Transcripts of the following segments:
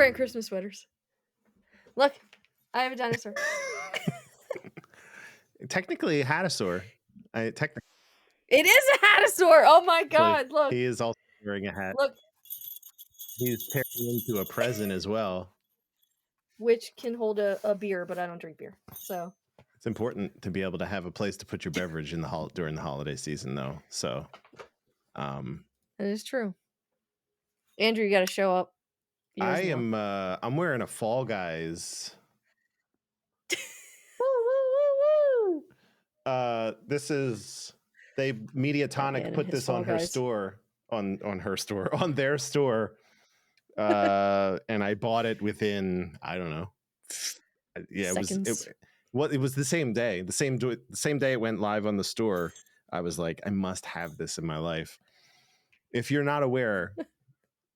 wearing Christmas sweaters. Look, I have a dinosaur. Technically, a hatasaur. Technically, It is a hatasaur. Oh my god! Look, he is also wearing a hat. look, He's tearing into a present as well. which can hold a beer, but I don't drink beer, so It's important to be able to have a place to put your beverage in during the holiday season, though. So, that is true. Andrew, you got to show up. I'm wearing a Fall Guys. Woo, woo, woo, woo. This is Mediatonic put this on her store, on their store. And I bought it within, I don't know. Yeah, seconds. It was the same day. The same day it went live on the store. I was like, I must have this in my life. If you're not aware,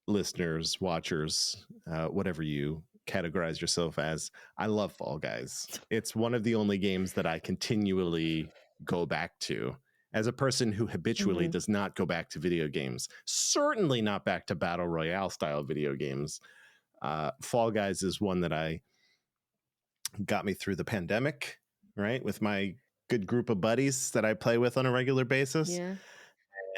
listeners, watchers, whatever you categorize yourself as, I love Fall Guys. It's one of the only games that I continually go back to. As a person who habitually does not go back to video games, certainly not back to Battle Royale style video games, Fall Guys is one that got me through the pandemic, right? With my good group of buddies that I play with on a regular basis. Yeah.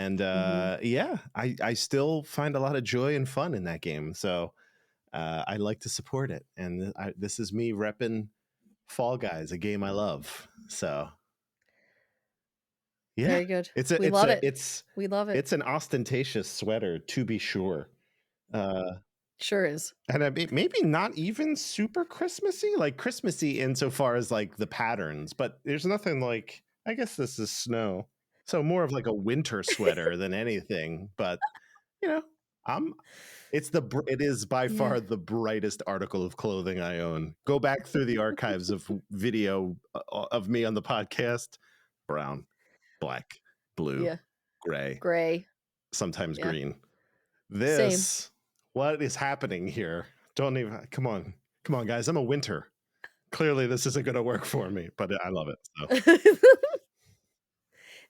And I still find a lot of joy and fun in that game. So I like to support it. And this is me repping Fall Guys, a game I love. So yeah, very good. We love it. It's an ostentatious sweater, to be sure. Sure is. And maybe not even super Christmassy, like Christmassy insofar as like the patterns, but there's nothing like, I guess this is snow. So more of like a winter sweater than anything, but you know, it is by far the brightest article of clothing I own. Go back through the archives of video of me on the podcast. Brown, black, blue, gray, sometimes green. This, what is happening here? Don't even, come on, guys. I'm a winter. Clearly this isn't going to work for me, but I love it. So.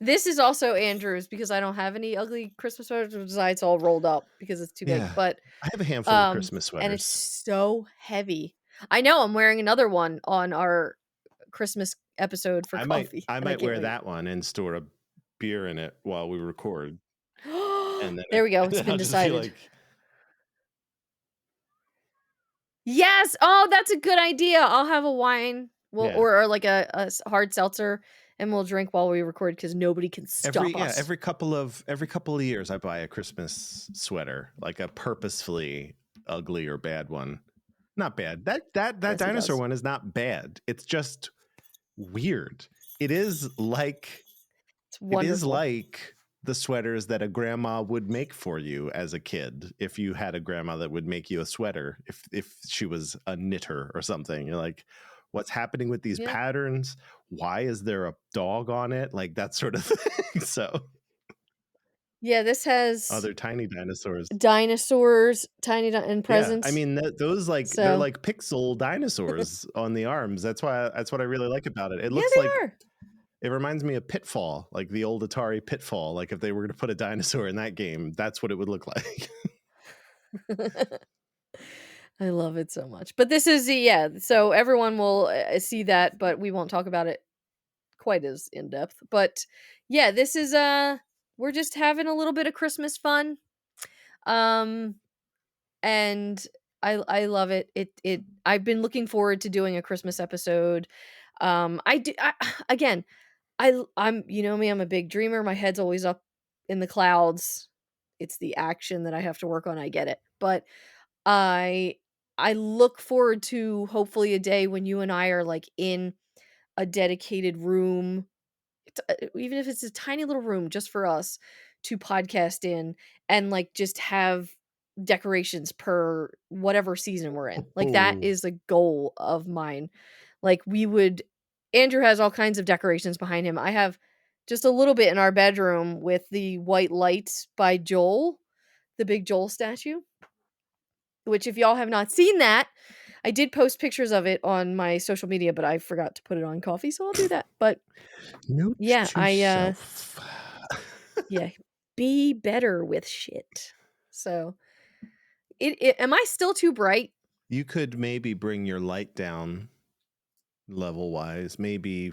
This is also Andrew's because I don't have any ugly Christmas sweaters. Besides, all rolled up because it's too big. But I have a handful of Christmas sweaters, and it's so heavy. I know. I'm wearing another one on our Christmas episode for coffee. I might wear that one and store a beer in it while we record. And then there we go. It's been decided. Yes. Oh, that's a good idea. I'll have a wine, or like a hard seltzer. And we'll drink while we record because nobody can stop us. Yeah, every couple of years, I buy a Christmas sweater, like a purposefully ugly or bad one. Not bad. That dinosaur one is not bad. It's just weird. It is like the sweaters that a grandma would make for you as a kid. If you had a grandma that would make you a sweater, if she was a knitter or something, you're like, what's happening with these patterns? Why is there a dog on it? Like that sort of thing. So yeah, this has other tiny dinosaurs, tiny and presents. Yeah, I mean those they're like pixel dinosaurs on the arms. That's what I really like about it. It looks it reminds me of Pitfall, like the old Atari Pitfall. Like if they were to put a dinosaur in that game, that's what it would look like. I love it so much. But this is so everyone will see that, but we won't talk about it quite as in depth. But yeah, this is we're just having a little bit of Christmas fun. And I love it. It I've been looking forward to doing a Christmas episode. I'm you know me, I'm a big dreamer. My head's always up in the clouds. It's the action that I have to work on. I get it. But I look forward to hopefully a day when you and I are like in a dedicated room, even if it's a tiny little room just for us to podcast in and like just have decorations per whatever season we're in. Like that is a goal of mine. Like Andrew has all kinds of decorations behind him. I have just a little bit in our bedroom with the white lights by Joel, the big Joel statue. Which if y'all have not seen that, I did post pictures of it on my social media, but I forgot to put it on coffee, so I'll do that. But be better with shit. So am I still too bright? You could maybe bring your light down level wise. Maybe.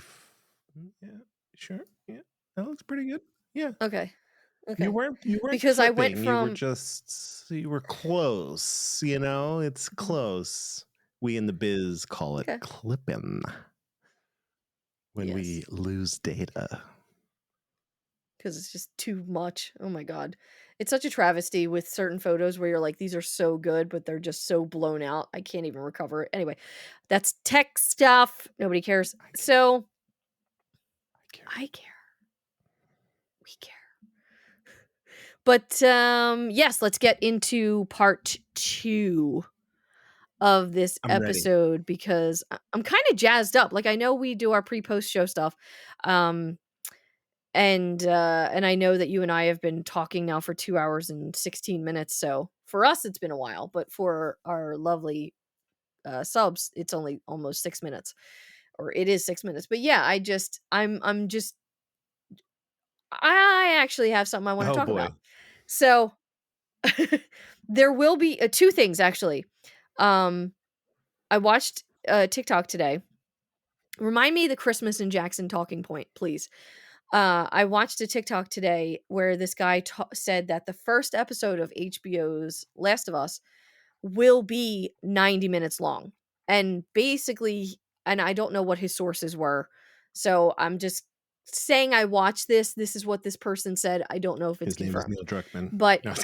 Yeah. Sure. Yeah. That looks pretty good. Yeah. Okay. You Okay. weren't you weren't Because I went clipping, from you were close, you know? It's Mhm. close. We in the biz call it Okay. clipping when we Yes. lose data. Because it's just too much. Oh my god. It's such a travesty with certain photos where you're like, "These are so good, but they're just so blown out. I can't even recover it." Anyway, that's tech stuff. Nobody cares. I care. So, I care. I care. We care. But, yes, let's get into part 2 of this I'm ready. episode because I'm kinda jazzed up. Like, I know we do our pre-post show stuff, um, and I know that you and I have been talking now for 2 hours and 16 minutes, so for us, it's been a while, but for our lovely, subs, it's only almost 6 minutes, or it is 6 minutes. But yeah, I'm just I actually have something I wanna Oh talk about. boy. So, there will be, 2 things actually. Um, I watched, TikTok today. Remind me the Christmas in Jackson talking point, please. I watched a TikTok today where this guy said that the first episode of HBO's Last of Us will be 90 minutes long. And basically, and I don't know what his sources were. So I'm just saying I watched this. This is what this person said. I don't know if it's His name is confirmed. Neil Druckmann. But No, I was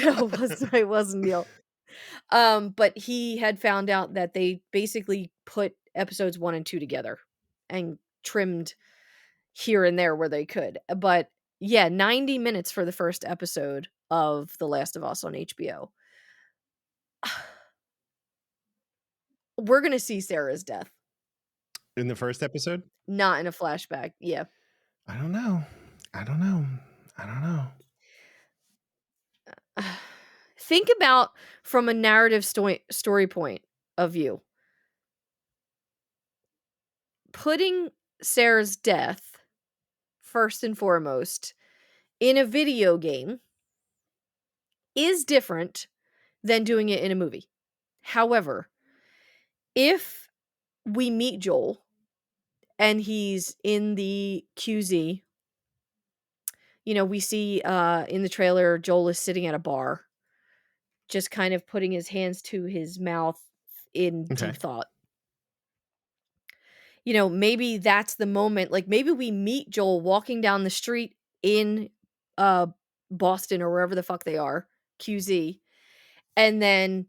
no, kidding. it wasn't Neil. But he had found out that they basically put episodes 1 and 2 together and trimmed here and there where they could. But yeah, 90 minutes for the first episode of The Last of Us on HBO. We're gonna see Sarah's death, In the first episode? not in a flashback. Yeah. I don't know. I don't know. I don't know. Think about from a narrative story point of view. Putting Sarah's death first and foremost in a video game is different than doing it in a movie. However, if we meet Joel and he's in the QZ, we see in the trailer Joel is sitting at a bar, just kind of putting his hands to his mouth in Okay. deep thought. Maybe that's the moment. Like maybe we meet Joel walking down the street in uh Boston or wherever the fuck they are, QZ, and then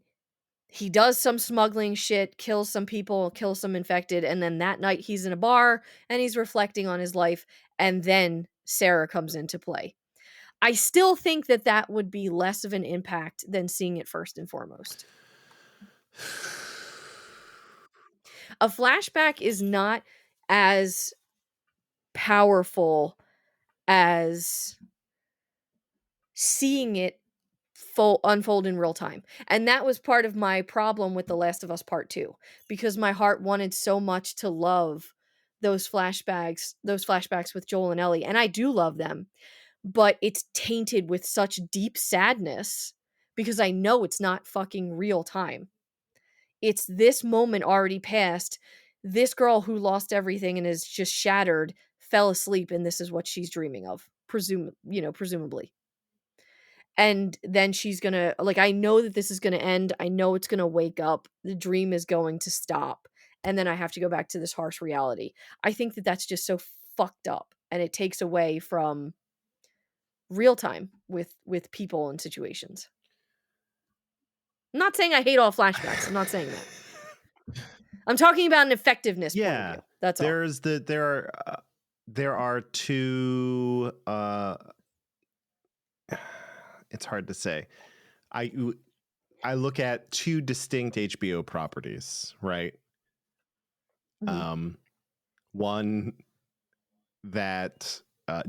he does some smuggling shit, kills some people, kills some infected, and then that night he's in a bar and he's reflecting on his life, and then Sarah comes into play. I still think that that would be less of an impact than seeing it first and foremost. A flashback is not as powerful as seeing it unfold in real time. And that was part of my problem with The Last of Us Part 2 because my heart wanted so much to love those flashbacks with Joel and Ellie, and I do love them, but it's tainted with such deep sadness because I know it's not fucking real time. It's this moment already passed. This girl who lost everything and is just shattered fell asleep, and this is what she's dreaming of, presumably. And then she's gonna, like, I know that this is gonna end. I know it's gonna wake up. The dream is going to stop. And then I have to go back to this harsh reality. I think that that's just so fucked up, and it takes away from real time with people and situations. I'm not saying I hate all flashbacks. I'm not saying that. I'm talking about an effectiveness point of Yeah. view. That's all. There are two it's hard to say. I I look at two distinct HBO properties, right? Mhm. Um, one that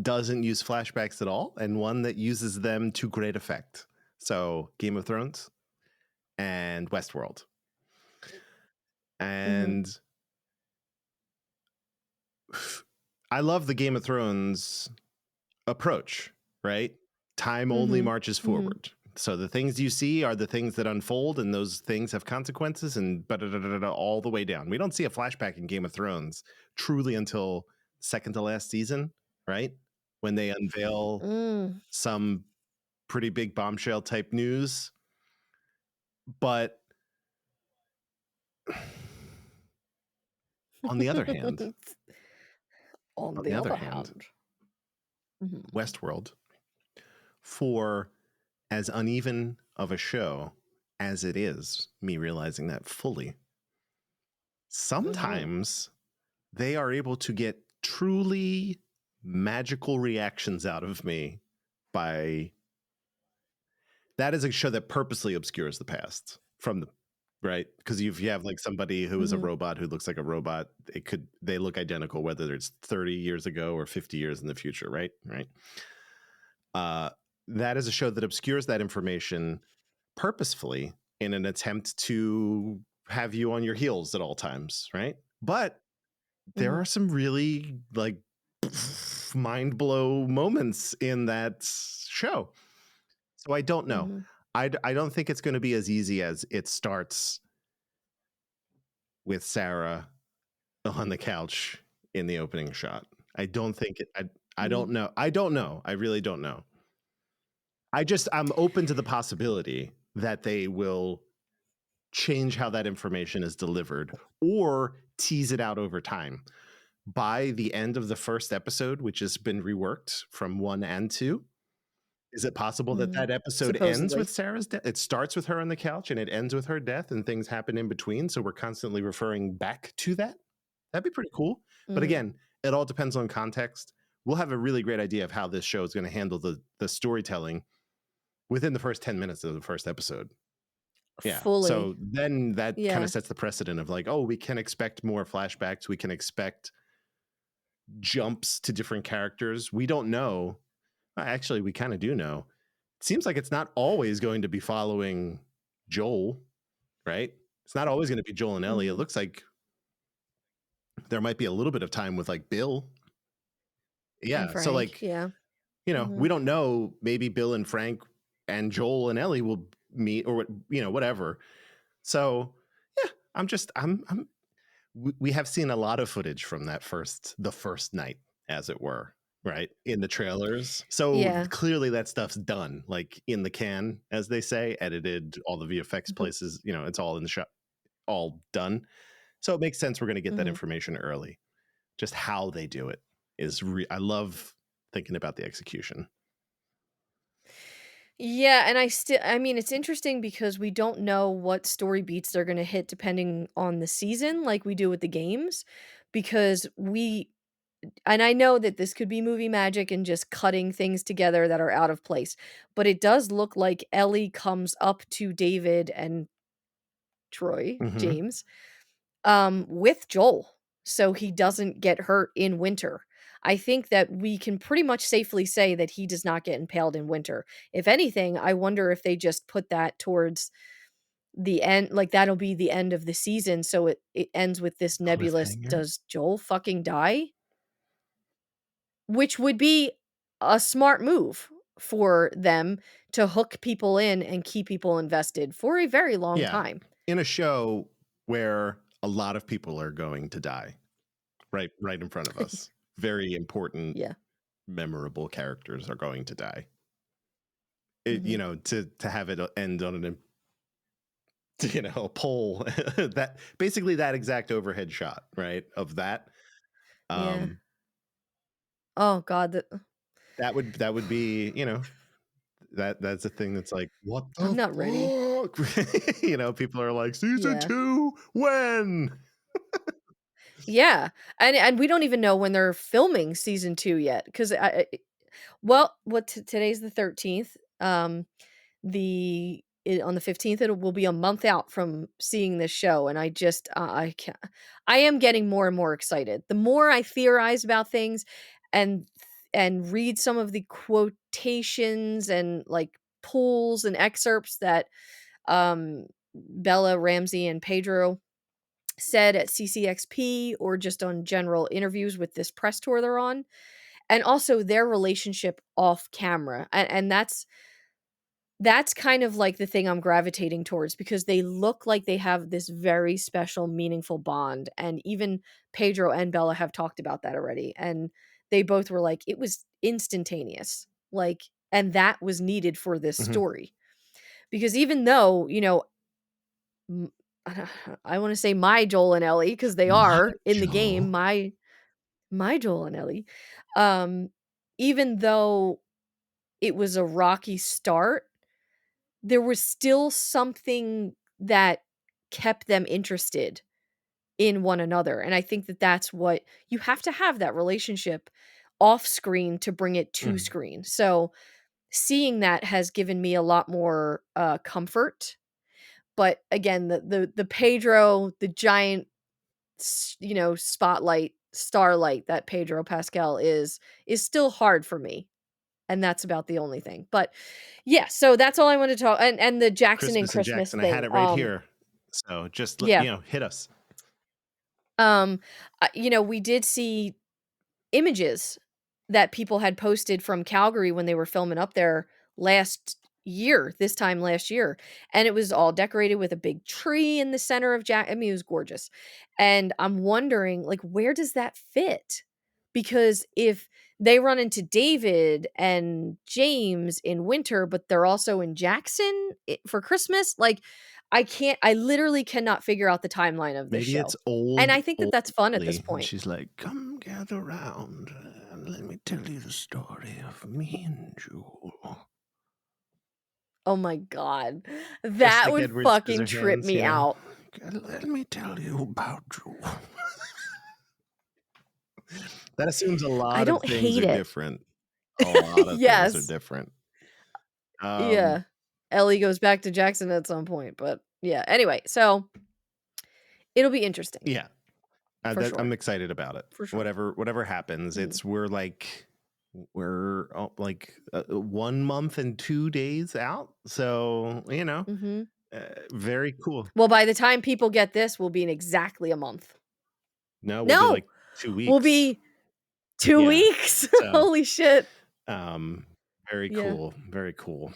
doesn't use flashbacks at all, and one that uses them to great effect. So, Game of Thrones and Westworld. Mhm. And I love the Game of Thrones approach, right? Time only Mhm. marches Mhm. forward. So the things you see are the things that unfold, and those things have consequences, and all the way down. We don't see a flashback in Game of Thrones truly until second to last season, right? When they unveil Mm. some pretty big bombshell type news. But on the other hand, On on the the other other hand, hand. Mhm. Westworld, for as uneven of a show as it is, me realizing that fully, Mhm. sometimes they are able to get truly magical reactions out of me by that is a show that purposely obscures the past from the right because if you have like somebody who is a Mhm. robot who looks like a robot they look identical whether it's 30 years ago or 50 years in the future, right. uh that is a show that obscures that information purposefully in an attempt to have you on your heels at all times, right? But there are Mhm. some really like mind blow moments in that show. So I don't know. Mhm. I don't think it's going to be as easy as it starts with Sarah on the couch in the opening shot. I don't think it. I don't Mhm. know. I don't know. I really don't know. I'm open to the possibility that they will change how that information is delivered or tease it out over time. By the end of the first episode, which has been reworked from 1 and 2, is it possible that Mhm. that episode ends with Supposedly. Sarah's death? It starts with her on the couch and it ends with her death and things happen in between, so we're constantly referring back to that? That'd be pretty cool. But Mhm. again, it all depends on context. We'll have a really great idea of how this show is gonna handle the storytelling within the first 10 minutes of the first episode. Yeah. Fully. So then that kind of Yeah. sets the precedent of like, oh, we can expect more flashbacks. We can expect jumps to different characters. We don't know. Actually, we kind of do know. It seems like it's not always going to be following Joel, right? It's not always going to be Joel and Ellie. It Mhm. looks like there might be a little bit of time with like Bill. And Yeah. So Frank, like, yeah. we Mhm. don't know. Maybe Bill and Frank and Joel and Ellie will meet or whatever. So yeah, I'm we have seen a lot of footage from the first night, as it were, right, in the trailers. So Yeah. clearly that stuff's done, like in the can, as they say, edited, all the VFX Mhm. places, it's all in the shot, all done. So it makes sense we're going to get that Mhm. information early. Just how they do it I love thinking about the execution. Yeah, and I mean, it's interesting because we don't know what story beats they're gonna hit depending on the season like we do with the games, because we and I know that this could be movie magic and just cutting things together that are out of place, but it does look like Ellie comes up to David and Troy, Hmm. James, with Joel, so he doesn't get hurt in winter. I think that we can pretty much safely say that he does not get impaled in winter. If anything, I wonder if they just put that towards the end, like that'll be the end of the season, so it ends with this nebulous, Cliffhanger. "Does Joel fucking die?" Which would be a smart move for them to hook people in and keep people invested for a very long Yeah, time. in a show where a lot of people are going to die right in front of us. Very important, Yeah. memorable characters are going to die. It, Mhm. to have it end on an a pole that basically that exact overhead shot, right? Of that. Yeah. Um Oh god, that would be, that's a thing that's like, what I'm the not ready. fuck? People are like, season Yeah. 2, when? Yeah, and we don't even know when they're filming season 2 yet, 'cause well, today's the 13th, on the 15th, it will be a month out from seeing this show, and I can't I am getting more and more excited. The more I theorize about things and read some of the quotations and, like, pulls and excerpts that, Bella Ramsey and Pedro said at CCXP or just on general interviews with this press tour they're on, and also their relationship off camera, and that's that's kind of like the thing I'm gravitating towards because they look like they have this very special, meaningful bond. And even Pedro and Bella have talked about that already. And they both were like, it was instantaneous. Like, and that was needed for this Mhm. story. Because even though, m- I want to say my Joel and Ellie, because they My are in the game, Joe. my Joel and Ellie. Um, even though it was a rocky start, there was still something that kept them interested in one another, and I think that that's what you have to have that relationship off screen to bring it to Mhm. screen. So, seeing that has given me a lot more, comfort, but again, the Pedro, the giant spotlight, starlight that Pedro Pascal is still hard for me, and that's about the only thing. But yeah, so that's all I wanted to talk and the Jackson and Christmas and Christmas Jackson, I had thing. it right here. So just Yeah. hit us. Um we did see images that people had posted from Calgary when they were filming up there this time last year. And it was all decorated with a big tree in the center of Jack. I mean, it was gorgeous. And I'm wondering, like, where does that fit? Because if they run into David and James in winter, but they're also in Jackson for Christmas, like, I literally cannot figure out the timeline of this Maybe it's show. And I think that old that's fun at this Ellie, and point. she's like, "Come gather round and let me tell you the story of me and Jewel." Oh my god. Just That like would Edward fucking trip Scissorhands, me out. Let me tell you about Jewel. That assumes a I lot of don't things hate are it. different. A lot of things are Yes. different. Um, Yeah. Ellie goes back to Jackson at some point, but yeah. Anyway, so it'll be interesting yeah, for I'm sure. excited about it. For sure. Whatever happens, Mhm. we're 1 month and 2 days out. So Mhm. very cool. Well, by the time people get this, we'll be in exactly a month. No, we'll be No, like 2 we'll weeks. be 2 Yeah. weeks. So, Holy shit. um, very Yeah. cool. Very cool.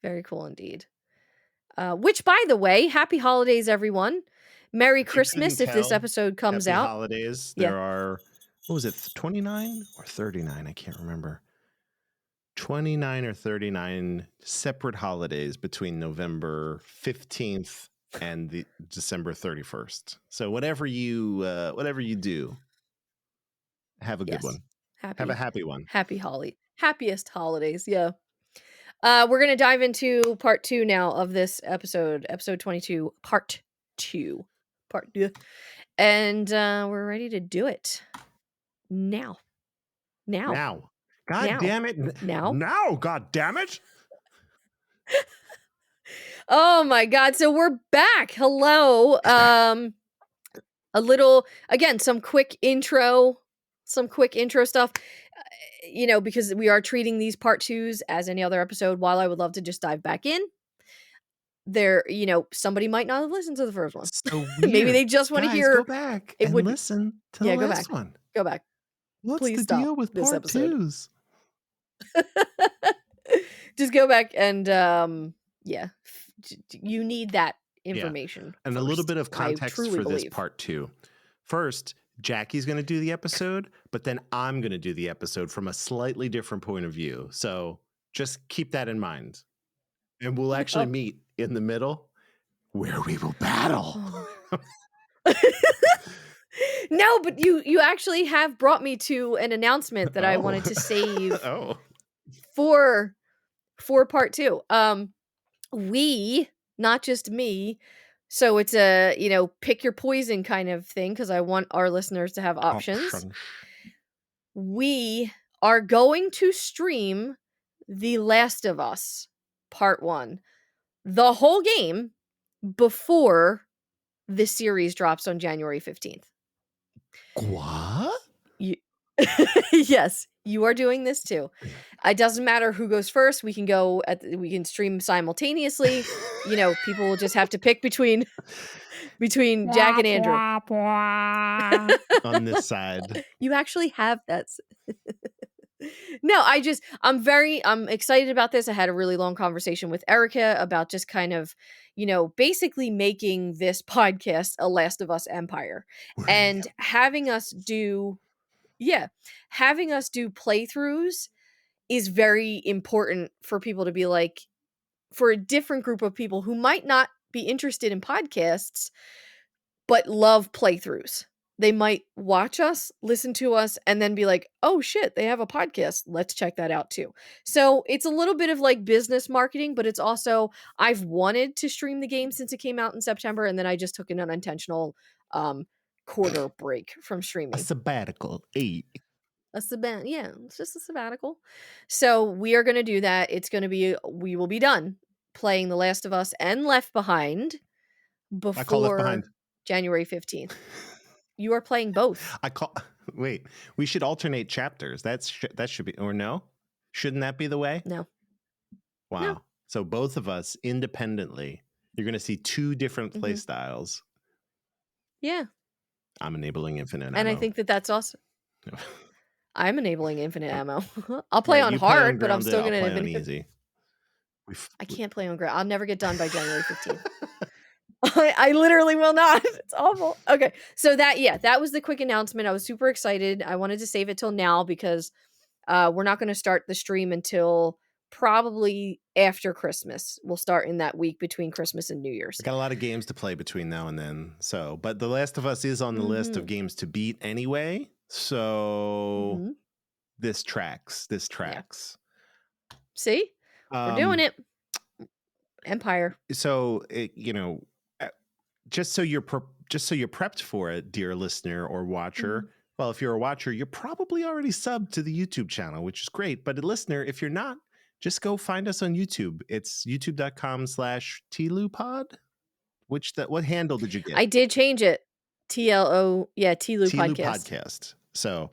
Very cool indeed. Which, by the way, happy holidays, everyone. Merry If you couldn't Christmas if this tell, episode comes happy out. holidays. Yeah. There are, what was it, 29 or 39? I can't remember. 29 or 39 separate holidays between November 15th and the December 31st. So whatever you do, have a good Yes. one. Have a Happy happy one. happiest holidays, yeah. We're gonna dive into part 2 now of this episode 22, part 2. Part 2. And, we're ready to do it. Now. Now. Now. God Now. damn it. Now. Now, god damn it. Oh my god, so we're back. Hello. He's back. A little again, some quick intro stuff. Because we are treating these part 2s as any other episode, while I would love to just dive back in, somebody might not have listened to the first one. So Maybe weird. they just wanna Guys, go hear back it and would listen to the yeah, go last back. one. Go back. What's Please the stop deal with this part episode. twos? Just go back and, yeah, you need that Yeah. information And a little first. bit of I context truly for this believe. part two. First, Jackie's going to do the episode, but then I'm going to do the episode from a slightly different point of view. So just keep that in mind. And we'll actually Oh. meet in the middle where we will battle. Oh. No, but you actually have brought me to an announcement that I Oh. wanted to save Oh. for part 2. We, not just me, so it's a, pick your poison kind of thing because I want our listeners to have options. Options. We are going to stream The Last of Us Part 1, the whole game, before the series drops on January 15th. What? You Yes, you are doing this too. It doesn't matter who goes first. We can stream simultaneously. People will just have to pick between Jack and Andrew. On this side. You actually have that. No, I'm excited about this. I had a really long conversation with Erica about just kind of, basically making this podcast a Last of Us empire We're in the and yeah, having us do playthroughs is very important for people to be like, for a different group of people who might not be interested in podcasts but love playthroughs. They might watch us, listen to us, and then be like, "Oh shit, they have a podcast. Let's check that out too." So, it's a little bit of like business marketing, but it's also I've wanted to stream the game since it came out in September, and then I just took an unintentional um quarter break from a streaming. sabbatical. Eight. Yeah, it's just a sabbatical. So, we are going to do that. We will be done playing The Last of Us and Left Behind I call Left before Behind. January 15th. You are playing both. I call. Wait, we should alternate chapters. That should be, or no? Shouldn't that be the way? No. No. Wow. So both of us independently, you're going to see two different play Mhm. styles. Yeah. I'm enabling infinite And I ammo. think that that's awesome. I'm enabling infinite All ammo. I'll play right, on you play on hard, but I'm grounded. still I'll gonna play on infinite. easy. I can't play on ground. I'll never get done by January 15th. I literally will not. It's awful. Okay. So that was the quick announcement. I was super excited. I wanted to save it till now because we're not going to start the stream until probably after Christmas. We'll start in that week between Christmas and New Year's. I got a lot of games to play between now and then. So, but The Last of Us is on the list of games to beat anyway. So this tracks. This Yeah. tracks. See? We're doing it. Empire. So, just so you're prepped for it, dear listener or watcher. Well, if you're a watcher, you're probably already subbed to the YouTube channel, which is great. But a listener, if you're not, just go find us on YouTube. It's youtube.com/TLUpod. What handle did you get? I did change it. TLO, yeah, TLU podcast. Podcast. So,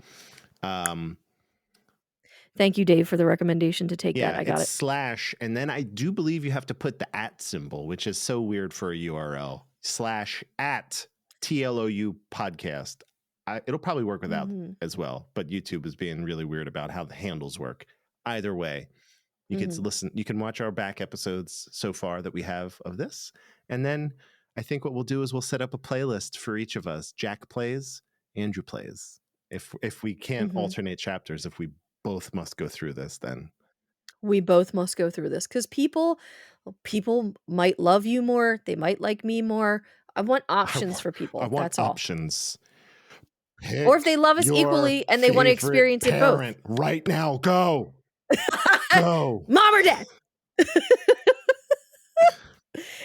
thank you, Dave, for the recommendation to take that. yeah, I got it's it. /, and then I do believe you have to put the @ symbol, which is so weird for a URL. /@ TLOU podcast. It'll probably work without as well, but YouTube is being really weird about how the handles work. Either way, you can listen. You can watch our back episodes so far that we have of this, and then I think what we'll do is we'll set up a playlist for each of us. Jack plays, Andrew plays. If we can't alternate chapters, if we both must go through this, then we both must go through this because people might love you more. They might like me more. I want options for people. I want That's all. options. Or if they love us Your equally and they want to experience it both. parent right now, go. Go. Mom or dad.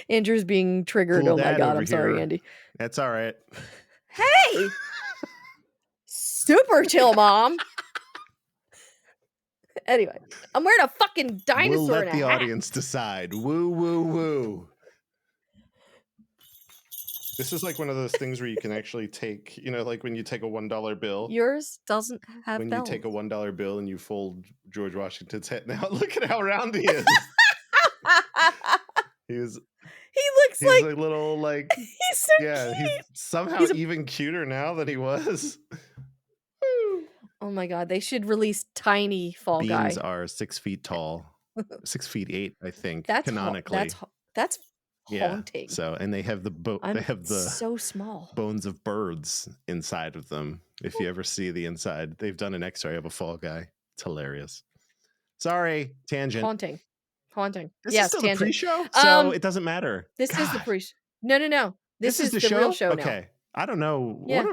Andrew's being triggered. Cool Oh my dad God. over I'm sorry, here. Andy. That's all right. Hey. Super chill, Mom. Anyway, I'm wearing a fucking dinosaur We'll let in a the hat. audience decide. Woo, woo, woo. This is like one of those things where you can actually take, like when you take a $1 bill. Yours doesn't have when bells. you take a $1 bill and you fold George Washington's head. Now look at how round he is. He looks like a little like he's so cute. He's somehow even cuter now than he was. Oh my God, they should release Tiny Fall Guy. Beans are 6 feet tall, 6'8", I think. That's canonically. That's haunting. So, and they have so small bones of birds inside of them. If you ever see the inside, they've done an X-ray of a fall guy. It's hilarious. Sorry, tangent. Haunting. This yes, is still tangent. the pre-show, so it doesn't matter. This is the pre-show. No. This is the show? real show now. Okay. I don't know. Yeah.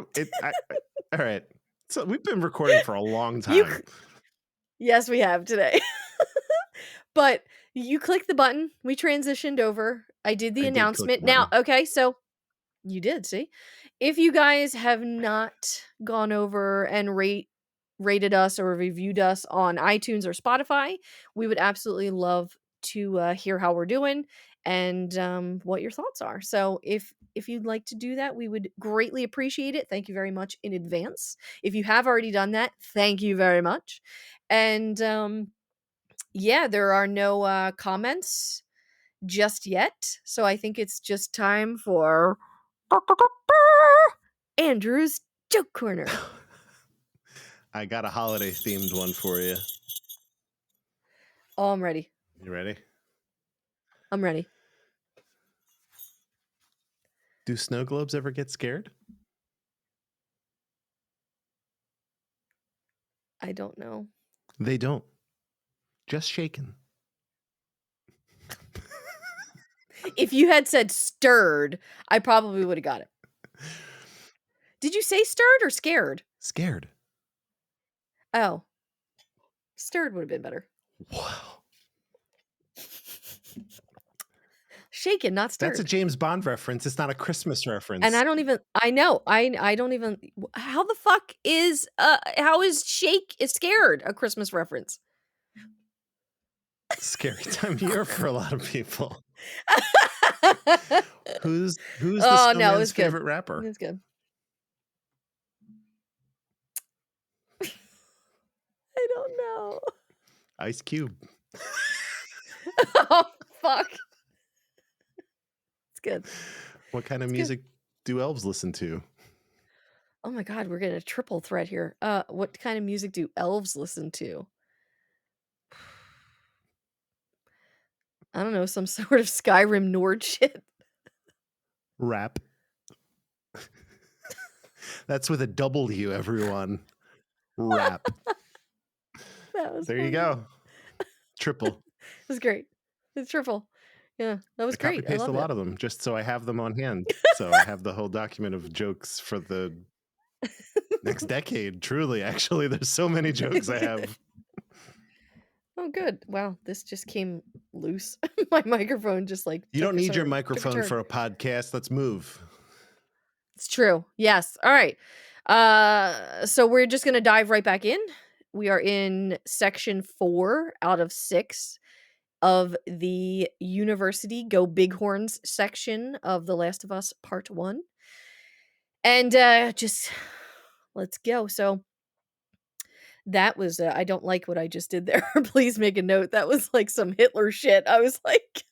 All right. So we've been recording for a long time. Yes, we have today. But you click the button. We transitioned over. I did the announcement. Now, okay, so you did, see? If you guys have not gone over and rated us or reviewed us on iTunes or Spotify, we would absolutely love to hear how we're doing and what your thoughts are. So if you'd like to do that, we would greatly appreciate it. Thank you very much in advance. If you have already done that, thank you very much. And there are no comments just yet. So I think it's just time for Andrew's Joke Corner. I got a holiday themed one for you. Oh, I'm ready. You ready? I'm ready. Do snow globes ever get scared? I don't know. They don't. Just shaken. If you had said stirred, I probably would have got it. Did you say stirred or scared? Scared. Oh. Stirred would have been better. Wow. Shaken, not That's a stirred. James Bond reference. It's not a Christmas And reference. I don't even I know. I don't even how the fuck is how is shake is scared a Christmas reference? Scary time of year for a lot of people. Who's the Oh, no, it snowman's was good. favorite It rapper? was good. I don't know. Ice Cube. Oh, fuck. It's good. What kind of It's good. music do elves listen to? Oh my god, we're getting a triple threat here. What kind of music do elves listen to? I don't know, some sort of Skyrim Nord shit. Rap. That's with a W, everyone. Rap. That was There you funny. go. Triple. It was great. It's triple. Yeah, that was I copy great. I paste a love it. lot of them just so I have them on hand. So I have the whole document of jokes for the next decade. Truly, actually, there's so many jokes I have. Oh, good. Wow, this just came loose. My microphone just like You took don't a need your turn. Took a microphone turn. for a podcast. Let's move. It's true. Yes. All right. So we're just gonna dive right back in. We are in section 4 out of 6 of the University Go Bighorns section of The Last of Us Part 1. And just let's go. So that was I don't like what I just did there. Please make a note. That was like some Hitler shit. I was like,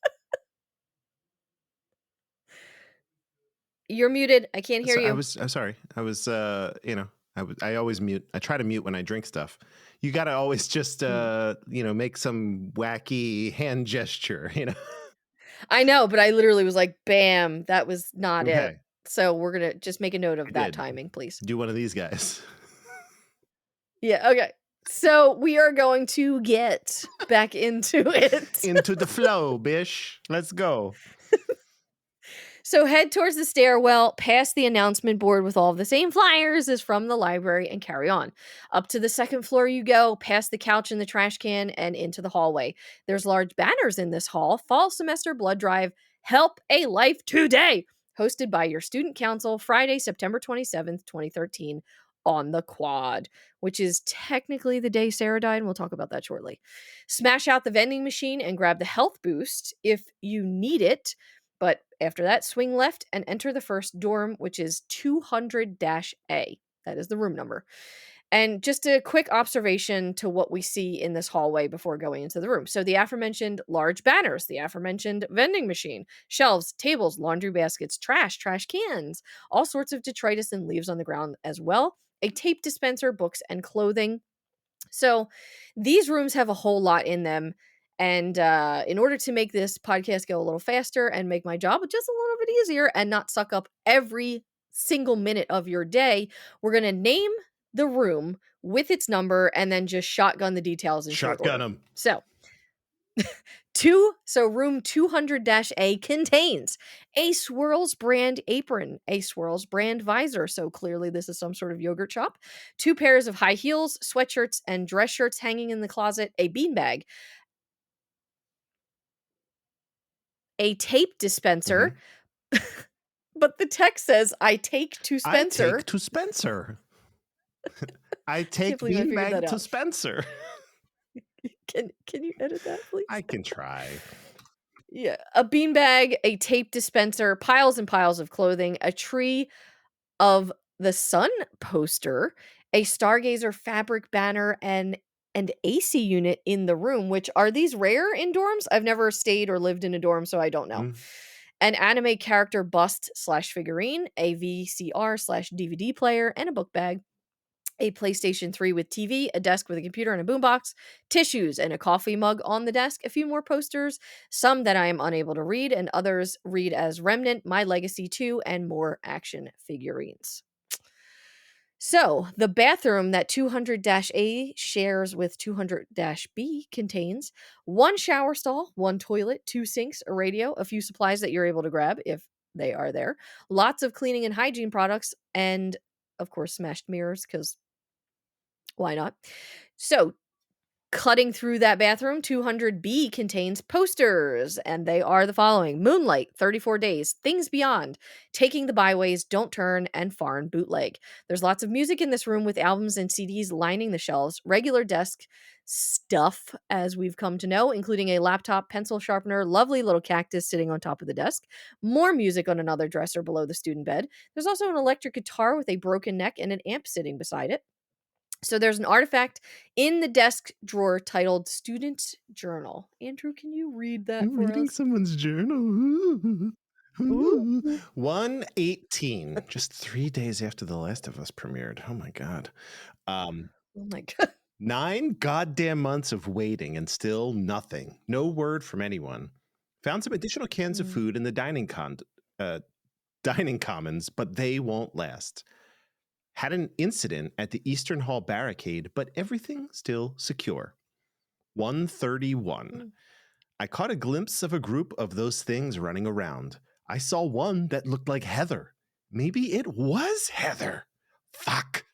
"You're muted. I can't hear So you." I'm sorry. I always mute. I try to mute when I drink stuff. You got to always just, Mm. make some wacky hand gesture, I know, but I literally was like, "Bam, that was not it." Okay, So we're gonna just make a note I of that did. timing, please. Do one of these guys. Yeah, okay. So we are going to get back into it. Into the flow, bish. Let's go. So head towards the stairwell, past the announcement board with all of the same flyers as from the library, and carry on. Up to the second floor you go, past the couch and the trash can, and into the hallway. There's large banners in this hall. Fall semester blood drive, help a life today, hosted by your student council, Friday, September 27th, 2013, on the quad, which is technically the day Sarah died, and we'll talk about that shortly. Smash out the vending machine and grab the health boost if you need it, but after that, swing left and enter the first dorm, which is 200 A. That is the room number. And just a quick observation to what we see in this hallway before going into the room. So, the aforementioned large banners, the aforementioned vending machine, shelves, tables, laundry baskets, trash cans, all sorts of detritus and leaves on the ground as well, a tape dispenser, books, and clothing. So these rooms have a whole lot in them. And in order to make this podcast go a little faster and make my job just a little bit easier and not suck up every single minute of your day, we're going to name the room with its number and then just shotgun the details in short Shotgun order. them. So room 200-A contains a Swirls brand apron, a Swirls brand visor, so clearly this is some sort of yogurt shop, 2 pairs of high heels, sweatshirts, and dress shirts hanging in the closet, a beanbag, a tape dispenser, Mhm. but the text says, "I take to I take Spencer." to Spencer. I Can't take believe I figured that beanbag to out. Spencer. Can you edit that, I please? can try. Yeah, a beanbag, a tape dispenser, piles and piles of clothing, a tree of the Sun poster, a Stargazer fabric banner, and AC unit in the room, which are these rare in dorms? I've never stayed or lived in a dorm, so I don't know. Mm. An anime character bust slash figurine, a VCR slash DVD player, and a book bag. a PlayStation 3 with TV, a desk with a computer and a boombox, tissues, and a coffee mug on the desk, a few more posters, some that I am unable to read, and others read as Remnant, My Legacy 2, and more action figurines. So, the bathroom that 200-A shares with 200-B contains one shower stall, one toilet, two sinks, a radio, a few supplies that you're able to grab if they are there, lots of cleaning and hygiene products, and of course, smashed mirrors because why not? So, cutting through that bathroom, 200B contains posters, and they are the following: Moonlight, 34 Days, Things Beyond, Taking the Byways, Don't Turn, and Foreign Bootleg. There's lots of music in this room with albums and CDs lining the shelves, regular desk stuff, as we've come to know, including a laptop, pencil sharpener, lovely little cactus sitting on top of the desk, more music on another dresser below the student bed. There's also an electric guitar with a broken neck and an amp sitting beside it. So there's an artifact in the desk drawer titled Student's Journal. Andrew, can you read that I'm for reading us? someone's journal. Ooh. 118, just 3 days after The Last of Us premiered. Oh my God. Um, Oh my god. 9 goddamn months of waiting and still nothing. No word from anyone. Found some additional cans of Mm, food in the dining commons, but they won't last. Had an incident at the Eastern Hall barricade, but everything still secure. 131. mm. I caught a glimpse of a group of those things running around. I saw one that looked like Heather. Maybe it was Heather. Fuck.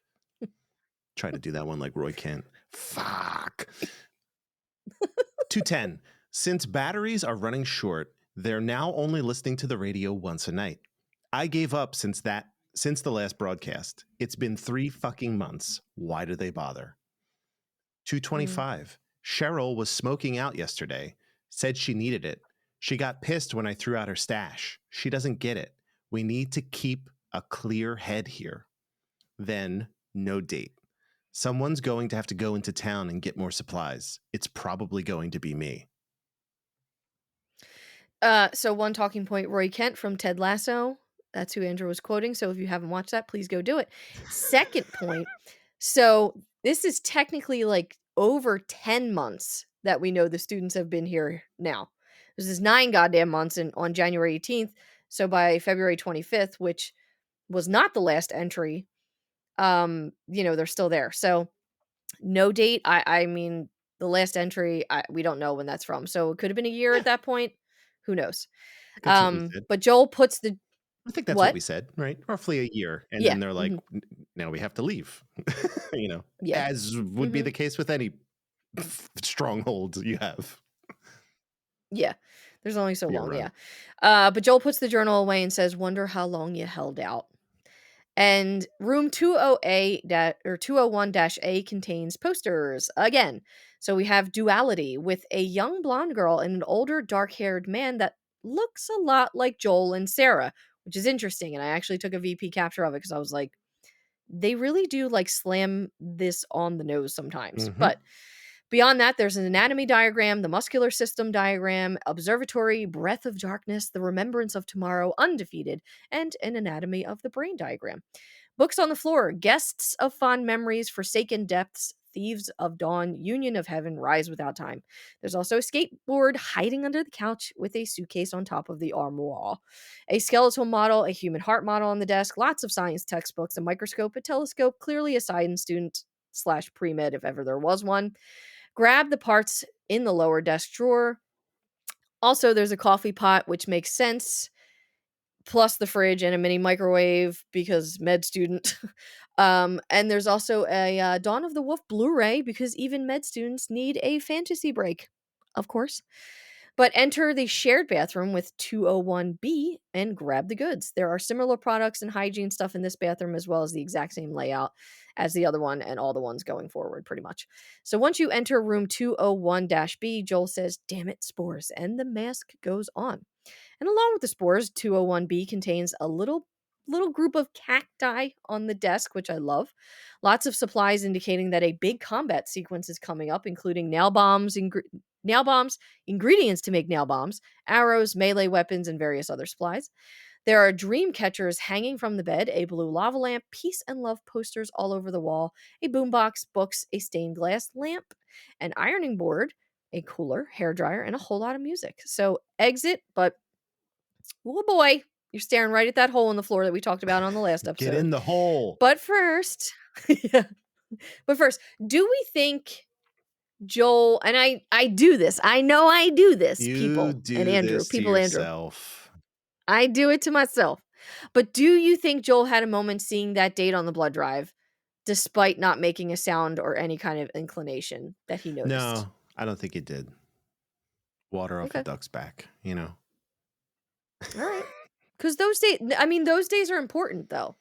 Try to do that one like Roy Kent. Fuck. 210. Since batteries are running short, they're now only listening to the radio once a night. I gave up since the last broadcast. It's been 3 fucking months. Why do they bother? Mm. 225. Cheryl was smoking out yesterday, said she needed it. She got pissed when I threw out her stash. She doesn't get it. We need to keep a clear head here. Then, no date. Someone's going to have to go into town and get more supplies. It's probably going to be me. So one talking point, Roy Kent from Ted Lasso. That's who Andrew was quoting. So if you haven't watched that, please go do it. Second point. So this is technically like over 10 months that we know the students have been here now. This is 9 goddamn months on January 18th. So by February 25th, which was not the last entry, they're still there. So no date. I mean, the last entry, we don't know when that's from. So it could have been a year Yeah, at that point. Who knows? that's what we said. But Joel puts the I think that's what what? we said, right? Roughly a year. And Yeah. then they're like, Mhm. now we have to leave, Yeah. as would be Mhm. the case with any stronghold you have. Yeah. There's only so You're long, right. yeah. But Joel puts the journal away and says, "Wonder how long you held out." And room 208 or 201-A contains posters again. So we have duality with a young blonde girl and an older dark-haired man that looks a lot like Joel and Sarah, which is interesting. And I actually took a VP capture of it because I was like, they really do like slam this on the nose sometimes. Mm-hmm. But beyond that, there's an anatomy diagram, the muscular system diagram, observatory, breath of darkness, the remembrance of tomorrow, undefeated, and an anatomy of the brain diagram. Books on the floor, guests of fond memories, forsaken depths, thieves of dawn, union of heaven, rise without time. There's also a skateboard hiding under the couch with a suitcase on top of the armoire. A skeletal model, a human heart model on the desk, lots of science textbooks, a microscope, a telescope, clearly a science student slash pre-med if ever there was one. Grab the parts in the lower desk drawer. Also, there's a coffee pot, which makes sense, plus the fridge and a mini microwave because med student. And there's also a Dawn of the Wolf Blu-ray because even med students need a fantasy break, of course. But enter the shared bathroom with 201B and grab the goods. There are similar products and hygiene stuff in this bathroom as well as the exact same layout as the other one and all the ones going forward, pretty much. So once you enter room 201-B, Joel says, "Damn it, spores," and the mask goes on. And along with the spores, 201B contains a little group of cacti on the desk, which I love. Lots of supplies indicating that a big combat sequence is coming up, including nail bombs, ingredients to make nail bombs, arrows, melee weapons, and various other supplies. There are dream catchers hanging from the bed, a blue lava lamp, peace and love posters all over the wall, a boombox, books, a stained glass lamp, an ironing board, a cooler, hair dryer, and a whole lot of music. So exit, but oh boy, you're staring right at that hole in the floor that we talked about on the last Get episode. in the hole. But first, yeah. But first, do we think Joel and I do this. I know I do this, You people and do Andrew, this to people Andrew. yourself. I do it to myself. But do you think Joel had a moment seeing that date on the blood drive despite not making a sound or any kind of inclination that he noticed? No, I don't think it did. Water off a Okay. duck's back, you know. All right. Cuz those days I mean those days are important though.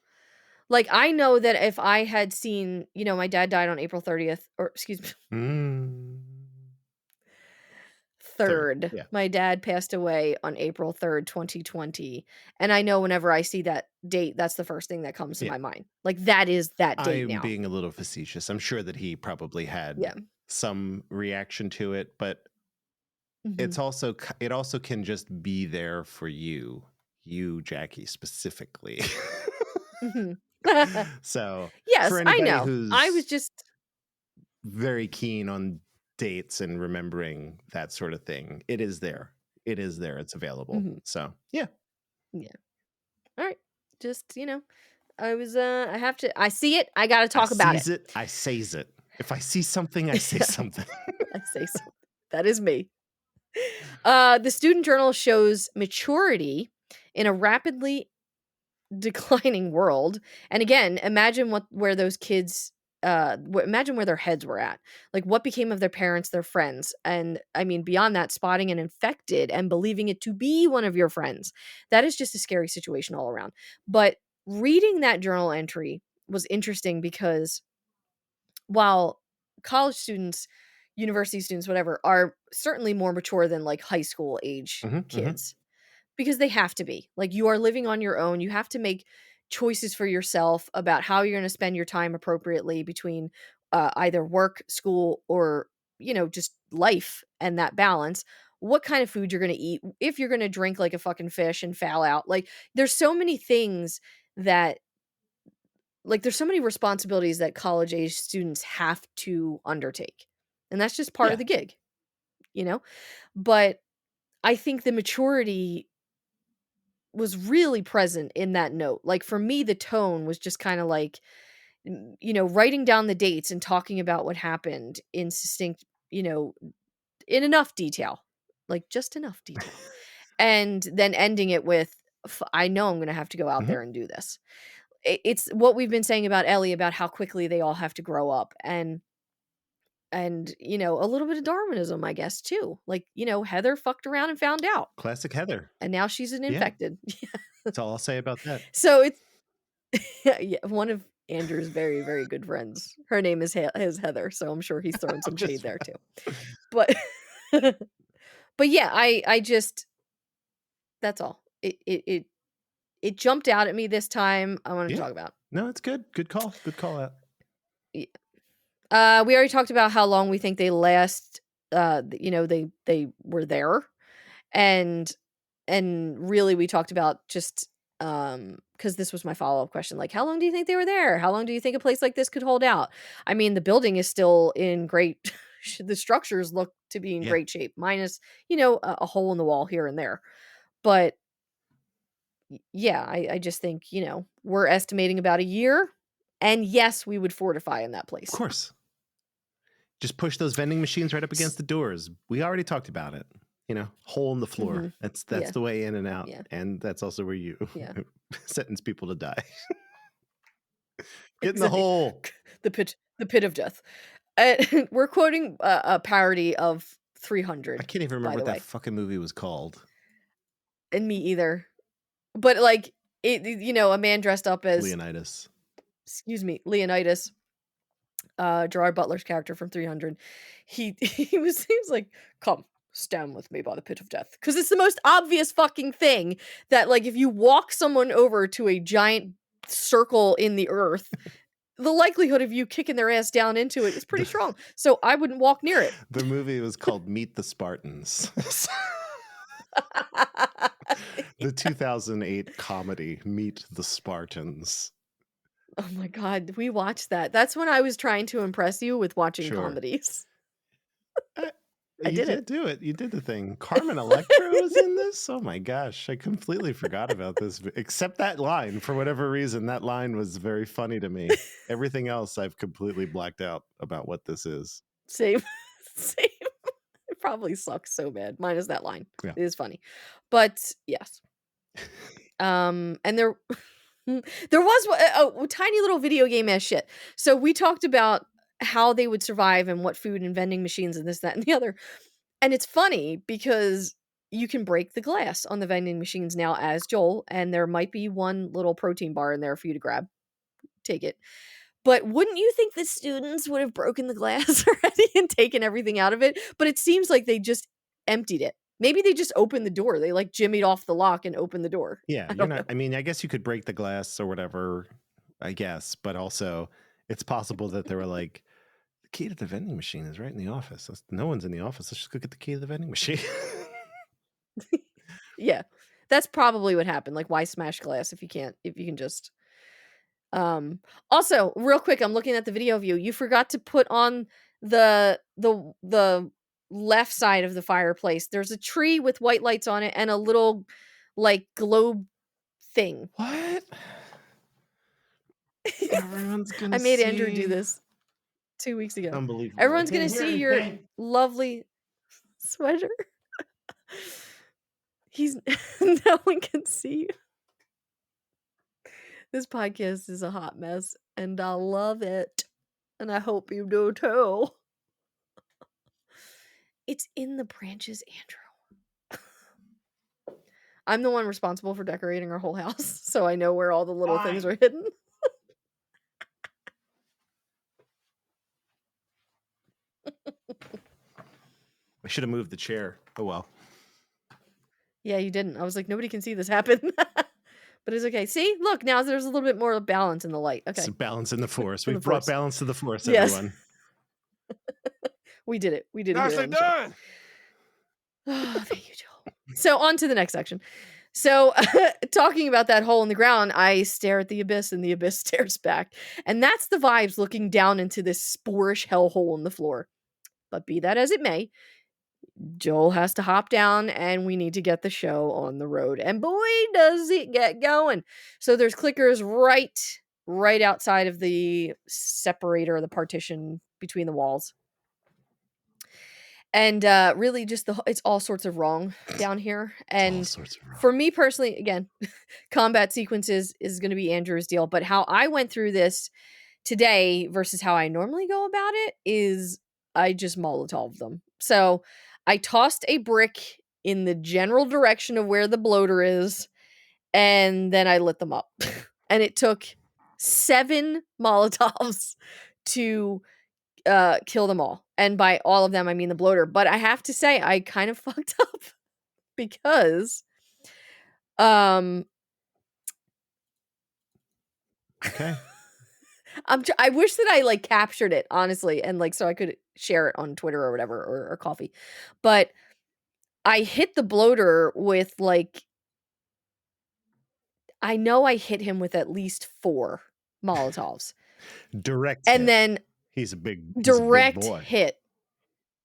Like I know that if I had seen, my dad died on April 30th or excuse me, Mm. Third, 3rd. yeah. My dad passed away on April 3rd, 2020, and I know whenever I see that date, that's the first thing that comes to Yeah. my mind. Like, that is that date I'm now. being a little facetious. I'm sure that he probably Yeah. had some reaction to it, but Mhm. it also can just be there for you, Jackie, specifically. Mhm. So, for Yes, I anybody know. I was who's just very keen on dates and remembering that sort of thing, it is there. It is there. It's available. Mhm. So, yeah. Yeah. Alright. Just, I have to I see it, I gotta I talk about it. sees it, I says it. If I see something, I say Yeah. something. I say so. That is me. The student journal shows maturity in a rapidly declining world. And again, imagine where those kids imagine where their heads were at. Like what became of their parents, their friends. And I mean beyond that, spotting an infected and believing it to be one of your friends. That is just a scary situation all around. But reading that journal entry was interesting because while college students, university students, whatever, are certainly more mature than like high school age Mhm, mhm. kids, because they have to be. Like, you are living on your own. You have to make choices for yourself about how you're gonna spend your time appropriately between, either work, school, or, just life and that balance. What kind of food you're gonna eat, if you're gonna drink like a fucking fish and foul out. Like, there's so many things that there's so many responsibilities that college age students have to undertake, and that's just part of Yeah. the gig, you know? But I think the maturity was really present in that note. Like for me, the tone was just kind of like, writing down the dates and talking about what happened in succinct, in enough detail, like just enough detail. And then ending it with, I know I'm going to have to go out Mhm. there and do this. It's what we've been saying about Ellie, about how quickly they all have to grow up. And a little bit of Darwinism, I guess, too. Like, Heather fucked around and found out, Classic Heather. and now she's an Yeah. infected. That's all I'll say about that. So it's yeah, one of Andrew's very, very good friends. Her name is Heather, so I'm sure he's throwing I'm some shade just there too. But but yeah, I just that's all. It jumped out at me this time. I wanted to Yeah. talk about. No, it's good. Good call. Good call out. Y we already talked about how long we think they last. They were there, and really we talked about just because this was my follow-up question, like how long do you think they were there? How long do you think a place like this could hold out? I mean, the building is still in great the structures look to be in Yeah. great shape, minus, a hole in the wall here and there. But yeah, I just think, we're estimating about a year. And yes, we would fortify in that Of place. course. Just push those vending machines right up against S- the doors. We already talked about it. Hole in the floor. mhm. That's Yeah, the way in and out. yeah, And that's also where you yeah. sentence people to die. Get in the Exactly. hole. The pit of death. We're quoting a parody of I 300, can't even remember by what the that way, fucking movie was called. and me either. But, like, a man dressed up as, Leonidas. excuse me, Leonidas, Gerard Butler's character from 300, he was like, "Come, stand with me by the pit of death," because it's the most obvious fucking thing that, like, if you walk someone over to a giant circle in the earth, the likelihood of you kicking their ass down into it is pretty The, strong, so I wouldn't walk near it. the movie was called Meet the Spartans. The 2008 comedy Meet the Spartans. Oh my god, we watched that. That's when I was trying to impress you with watching Sure. comedies. Uh, I you did it. did do it. You did the thing. Carmen Electra was in this? Oh my gosh. I completely forgot about this. Except that line. For whatever reason, that line was very funny to me. Everything else I've completely blacked out about what this is. Same. Same. It probably sucks so bad, minus that line. Yeah. It is funny. But, yes. And there there was a tiny little video game ass shit. So we talked about how they would survive and what food and vending machines and this, that, and the other. And it's funny because you can break the glass on the vending machines now as Joel, and there might be one little protein bar in there for you to grab. Take it. But wouldn't you think the students would have broken the glass already and taken everything out of it? But it seems like they just emptied it. Maybe they just opened the door. They like jimmied off the lock and opened the door. Yeah. I You're don't know. not, I mean, I guess you could break the glass or whatever, I guess. But also, it's possible that they were like, the key to the vending machine is right in the office. No one's in the office. Let's just go get the key to the vending machine. Yeah. That's probably what happened. Like, why smash glass if you can just also, real quick, I'm looking at the video view. You forgot to put on the left side of the fireplace. There's a tree with white lights on it and a little like globe thing. What? Everyone's gonna I made Andrew do see. this 2 weeks ago. Unbelievable. I Everyone's can't gonna hear see your anything. lovely sweater. He's no one can see you. This podcast is a hot mess, and I love it. And I hope you do too. It's in the branches, Andrew. I'm the one responsible for decorating our whole house, so I know where all the little things are Fine. hidden. I should have moved the chair. Oh well. Yeah, you didn't. I was like, nobody can see this happen. But it's okay. See? Look, now there's a little bit more balance in the light. It's Okay. balance in the force. In the We've brought force. balance to the force, Yes. everyone. We did it. We did it here Nicely on the show. done. Oh, thank you, Joel. So on to the next section. So talking about that hole in the ground, I stare at the abyss and the abyss stares back. And that's the vibes looking down into this sporish hellhole in the floor. But be that as it may, Joel has to hop down and we need to get the show on the road. And boy, does it get going. So there's clickers right outside of the separator, the partition between the walls. And really just it's all sorts of wrong down here. And all sorts of wrong. For me personally, again, combat sequences is going to be Andrew's deal, but how I went through this today versus how I normally go about it is I just Molotov them. So I tossed a brick in the general direction of where the bloater is, and then I lit them up. And it took 7 Molotovs to kill them all. And by all of them, I mean the bloater. But I have to say, I kind of fucked up because Okay. I wish that I like captured it honestly and like so I could share it on Twitter or whatever or coffee. But I hit the bloater with like I know I hit him with at least 4 Molotovs. Direct And hit. then He's a big direct boy. hit.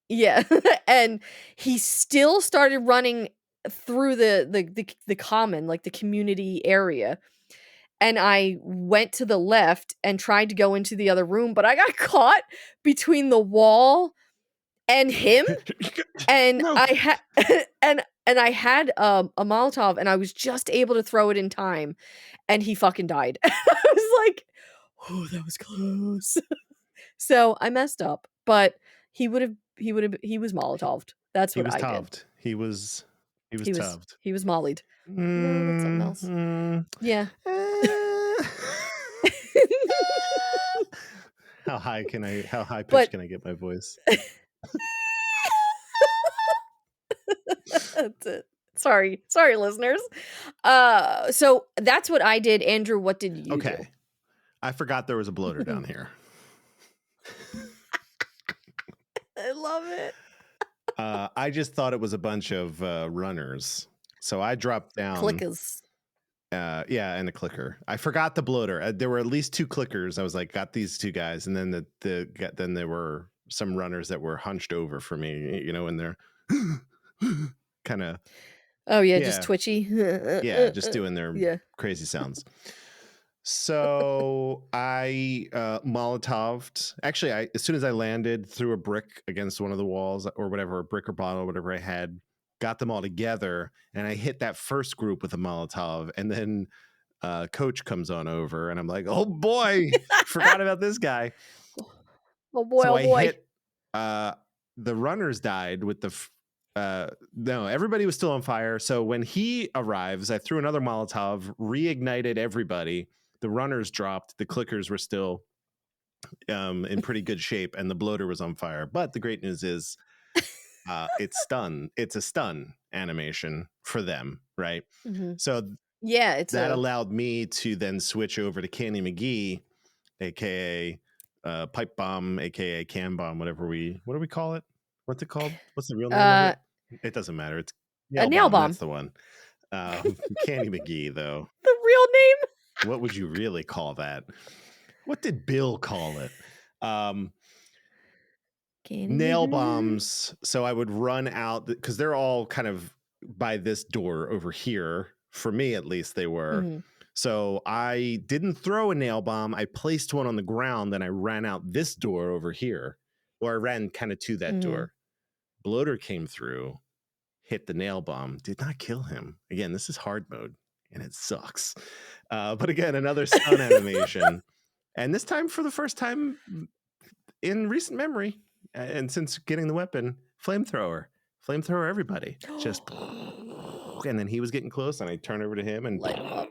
Yeah. And he still started running through the common, like the community area. And I went to the left and tried to go into the other room, but I got caught between the wall and him. And No. I had and I had a Molotov and I was just able to throw it in time and he fucking died. I was like, "Oh, that was close." So I messed up, but he was Molotoved. That's He what was I did. toved. He was He toved. was mollied. No, that's something else. Yeah. How high pitch But can I get my voice? that's it. Sorry, listeners. So that's what I did. Andrew, what did you do? I forgot there was a bloater down here. I love it. I just thought it was a bunch of runners. So I dropped down. Clickers. Yeah, and a clicker. I forgot the bloater. There were at least 2 clickers. I was like, got these 2 guys, and then then there were some runners that were hunched over for me, and they're kind of, Oh, yeah, just yeah, twitchy. yeah, just doing their Yeah. crazy sounds. So I Molotoved. Actually, as soon as I landed, threw a brick against one of the walls or whatever, a brick or bottle, whatever I had, got them all together, and I hit that first group with a Molotov, and then coach comes on over, and I'm like, oh boy, forgot about this guy. Oh boy, So oh I boy. hit the runners died with no, everybody was still on fire. So when he arrives, I threw another Molotov, reignited everybody. The runners dropped, the clickers were still in pretty good shape, and the bloater was on fire. But the great news is it's a stun animation for them, right? Mhm. So Yeah, it's that a allowed me to then switch over to Candy McGee, aka pipe bomb, aka can bomb, what do we call it? What's it called? What's the real name of uh, it? It doesn't matter. It's a nail nail bomb. bomb. That's the one. Candy McGee, though. The real name? What would you really call that? What did Bill call it? Nail bombs. So I would run out because they're all kind of by this door over here. For me, at least, they were. Mhm. So I didn't throw a nail bomb. I placed one on the ground, then I ran out this door over here, or I ran kind of to that Mhm. door. Bloater came through, hit the nail bomb, did not kill him. Again, this is hard mode, and it sucks. But again, another stun animation. And this time, for the first time in recent memory, and since getting the weapon, flamethrower everybody. Just, and then he was getting close, and I turned over to him and Light 'em up.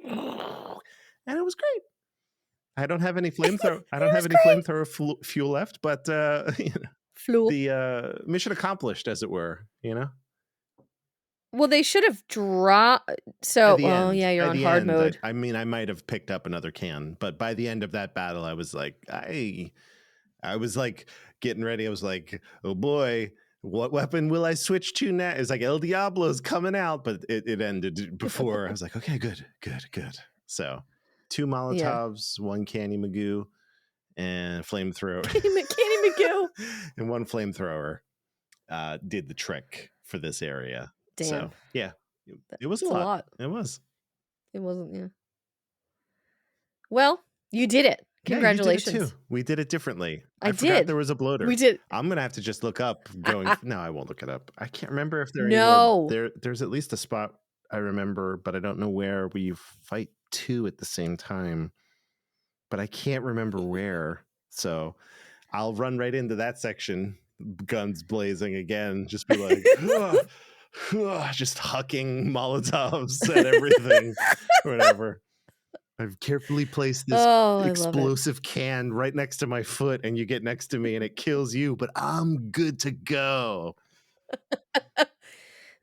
and it was great. I don't have any flamethrower. I don't It have was any great. flamethrower fuel left, but Fluel. the mission accomplished, as it were. Well, they should have dropped. By So, the oh, end, yeah, you're by on the hard end, mode. I mean, I might have picked up another can, but by the end of that battle, I was like, I was like getting ready. I was like, oh boy, what weapon will I switch to now? It's like El Diablo's coming out, but it ended before. I was like, okay, good. So 2 Yeah. Molotovs, 1 Candy Magoo, and flamethrower, Candy McGoo. and 1 flamethrower did the trick for this area. Damn. So yeah, it was a That's a lot. lot. It was. It wasn't, yeah. Well, you did it. Yeah, you did it too. Congratulations. We did it differently. I I forgot did. there was a bloater. We did. I'm gonna have to just look up no, I won't look it up. I can't remember if there are any more No. there's at least a spot I remember, but I don't know where we fight 2 at the same time. But I can't remember where. So I'll run right into that section, guns blazing again, just be like, "Ugh, ugh," just hucking Molotovs at everything, whatever. I've carefully placed this Oh, I love it. explosive can right next to my foot, and you get next to me and it kills you, but I'm good to go.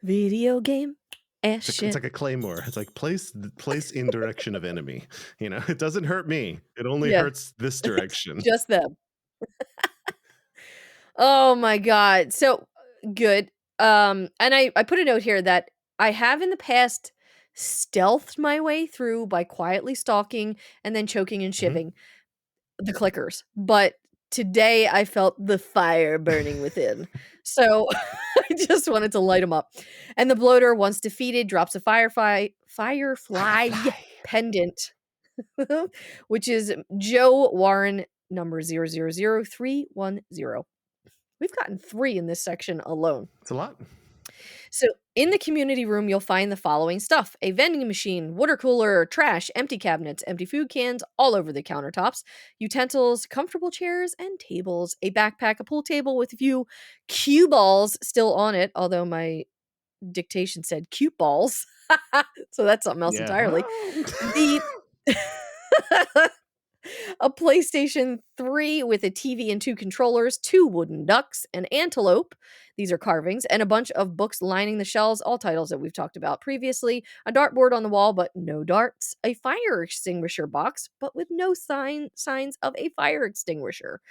Video game ass It's shit. like a claymore. It's like place in direction of enemy. It doesn't hurt me. It only Yeah. hurts this direction. Just them. Oh my god. So, good. And I put a note here that I have in the past stealthed my way through by quietly stalking and then choking and Mhm. shivving the clickers, but today I felt the fire burning within. So, I just wanted to light them up. And the bloater, once defeated, drops a firefly Firefly. pendant, which is Joe Warren number 000310. We've gotten 3 in this section alone. It's a lot. So, in the community room, you'll find the following stuff: a vending machine, water cooler, trash, empty cabinets, empty food cans all over the countertops, utensils, comfortable chairs, and tables, a backpack, a pool table with a few cue balls still on it, although my dictation said cute balls. So, that's something else Yeah. entirely. Well, The a PlayStation 3 with a TV and 2 controllers, 2 wooden ducks, an antelope, these are carvings, and a bunch of books lining the shelves, all titles that we've talked about previously, a dartboard on the wall, but no darts, a fire extinguisher box, but with no signs of a fire extinguisher.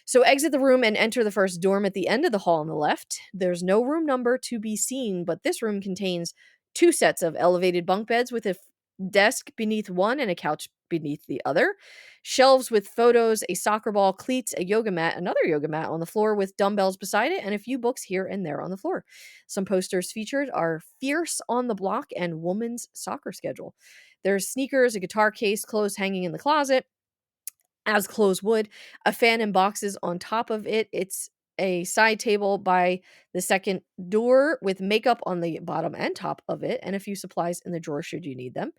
So exit the room and enter the first dorm at the end of the hall on the left. There's no room number to be seen, but this room contains two sets of elevated bunk beds with a desk beneath one and a couch beneath the other. Shelves with photos, a soccer ball, cleats, a yoga mat, another yoga mat on the floor with dumbbells beside it, and a few books here and there on the floor. Some posters featured are Fierce on the Block and Woman's Soccer Schedule. There's sneakers, a guitar case, clothes hanging in the closet, as clothes would, a fan and boxes on top of it. It's a side table by the second door with makeup on the bottom and top of it, and a few supplies in the drawer should you need them.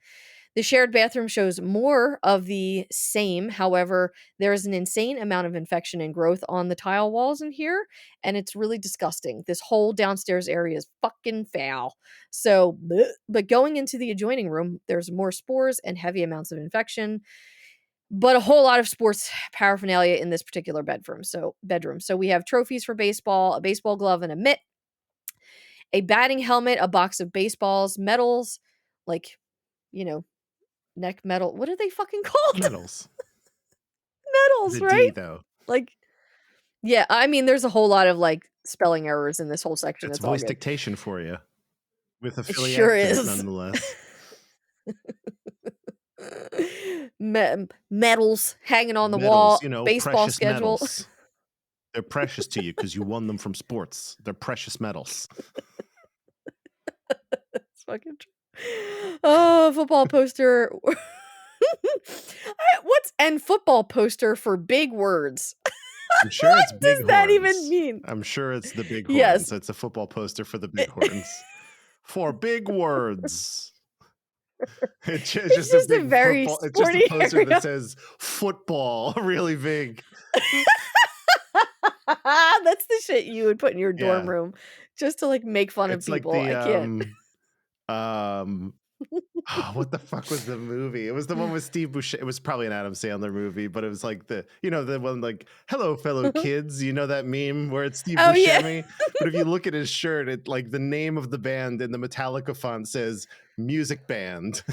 The shared bathroom shows more of the same. However, there is an insane amount of infection and growth on the tile walls in here, and it's really disgusting. This whole downstairs area is fucking foul. So, bleh. But going into the adjoining room, there's more spores and heavy amounts of infection, but a whole lot of sports paraphernalia in this particular bedroom. So we have trophies for baseball, a baseball glove and a mitt, a batting helmet, a box of baseballs, medals, like, you know, neck medal. What are they fucking called? Medals. Medals, The D right? though. Like, yeah, I mean, there's a whole lot of like spelling errors in this whole section. That's It's all voice good. dictation for you. With a It Philly sure accent, is. nonetheless. Medals hanging on the Medals, wall, you know, baseball precious schedule. medals. They're precious to you because you won them from sports. They're precious medals. It's fucking true. Oh, football poster. What's and football poster for big words? I'm sure it's What does that even Bighorns. mean? I'm sure it's the Yes. Bighorns. It's a football poster for the Bighorns. For big words. It's It's just a just a big very football. It's just a sporty poster that area. says football really big. That's the shit you would put in your dorm Yeah. room just to like make fun of It's like people. the I can't. um what the fuck was the movie? It was the one with Steve Buscemi. It was probably an Adam Sandler movie, but it was like the one like, "Hello, fellow kids." You know that meme where it's Steve Oh yeah. Buscemi? But if you look at his shirt, it like the name of the band in the Metallica font says "Music Band."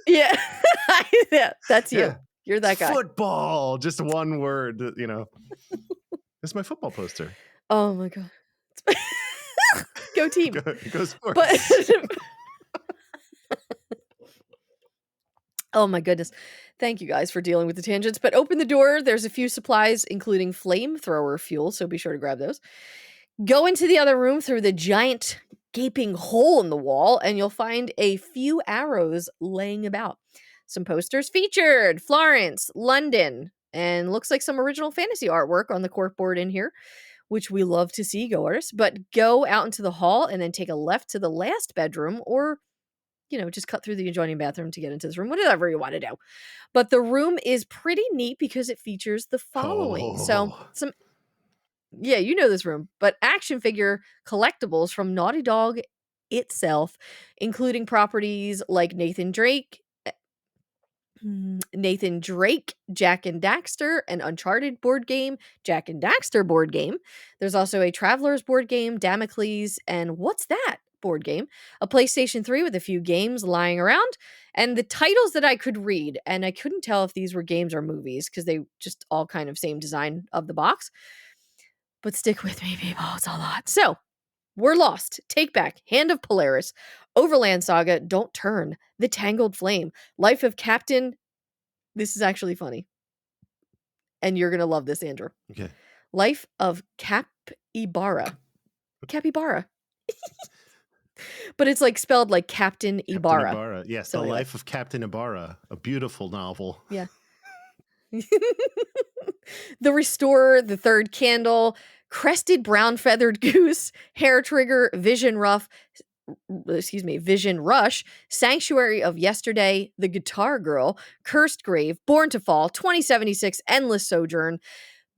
Yeah. Yeah, that's you. Yeah, You're it's that guy. football. Just one word. It's my football poster. Oh my god. Go team. Go But sports. oh my goodness. Thank you guys for dealing with the tangents. But open the door. There's a few supplies, including flamethrower fuel. So be sure to grab those. Go into the other room through the giant gaping hole in the wall, and you'll find a few arrows laying about. Some posters featured Florence, London, and looks like some original fantasy artwork on the corkboard in here, which we love to see, go artists. But go out into the hall and then take a left to the last bedroom, or just cut through the adjoining bathroom to get into this room, whatever you want to do. But the room is pretty neat because it features the following. So, Oh, yeah, you know this room, but action figure collectibles from Naughty Dog itself, including properties like Nathan Drake, Jack and Daxter, an Uncharted board game, Jack and Daxter board game. There's also a Travelers board game, Damocles, and What's That board game, a PlayStation 3 with a few games lying around, and the titles that I could read, and I couldn't tell if these were games or movies because they just all kind of same design of the box. But stick with me, people, it's a lot. So, We're Lost, Take Back, Hand of Polaris, Overland Saga, Don't Turn, The Tangled Flame, Life of Captain. This is actually funny. And you're going to love this, Andrew. okay. Life of Capybara. Capybara. But it's like spelled like Captain Captain Ibarra. Ibarra. Yes, So The anyway. Life of Captain Ibarra, a beautiful novel. Yeah. The Restorer, The Third Candle, Crested Brown Feathered Goose, Hair Trigger, Vision Rush, Sanctuary of Yesterday, The Guitar Girl, Cursed Grave, Born to Fall, 2076, Endless Sojourn,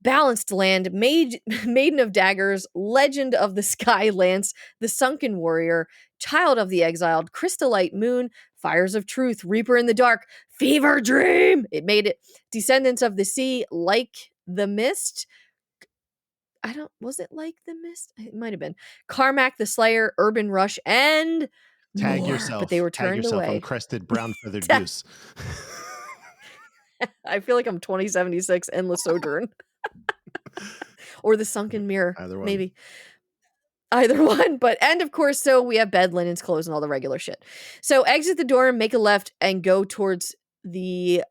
Balanced Land, Maiden of Daggers, Legend of the Sky Lance, The Sunken Warrior, Child of the Exiled, Crystallite Moon, Fires of Truth, Reaper in the Dark, Fever Dream. It made it. Descendants of the Sea, Like the Mist. Was it Like the Mist? It might have been. Carmack the Slayer, Urban Rush, and more. But they were Tag turned yourself on away. Crested Brown Feathered Goose. I feel like I'm 2076 Endless Sojourn. or the sunken mirror, Either one. maybe. Either one, but and of course, so we have bed linens, clothes, and all the regular shit. So exit the door, make a left, and go towards the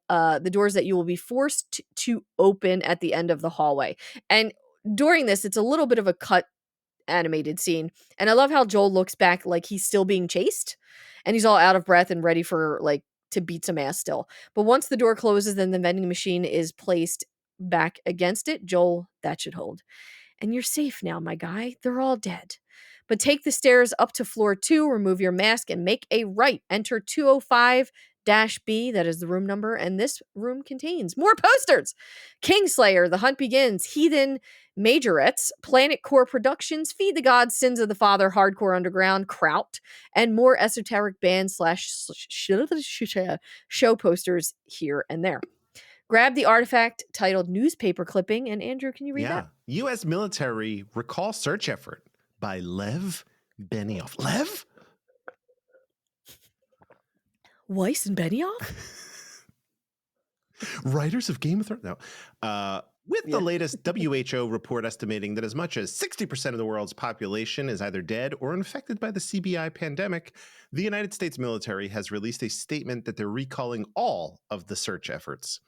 doors that you will be forced to open at the end of the hallway. And during this, it's a little bit of a cut animated scene. And I love how Joel looks back like he's still being chased and he's all out of breath and ready for like to beat some ass still. But once the door closes, then the vending machine is placed back against it. Joel, that should hold. And you're safe now, my guy. They're all dead. But take the stairs up to floor 2, remove your mask, and make a right. Enter 205 B, that is the room number, and this room contains more posters. Kingslayer, The Hunt Begins, Heathen Majorettes, Planet Core Productions, Feed the Gods, Sins of the Father, Hardcore Underground, Kraut, and more esoteric band slash show posters here and there. Grab the artifact titled Newspaper Clipping, and Andrew, can you read that? U.S. military recall search effort by Lev Benioff. Lev? Weiss and Benioff? Writers of Game of Thrones? No. With the latest WHO report estimating that as much as 60% of the world's population is either dead or infected by the CBI pandemic, the United States military has released a statement that they're recalling all of the search efforts.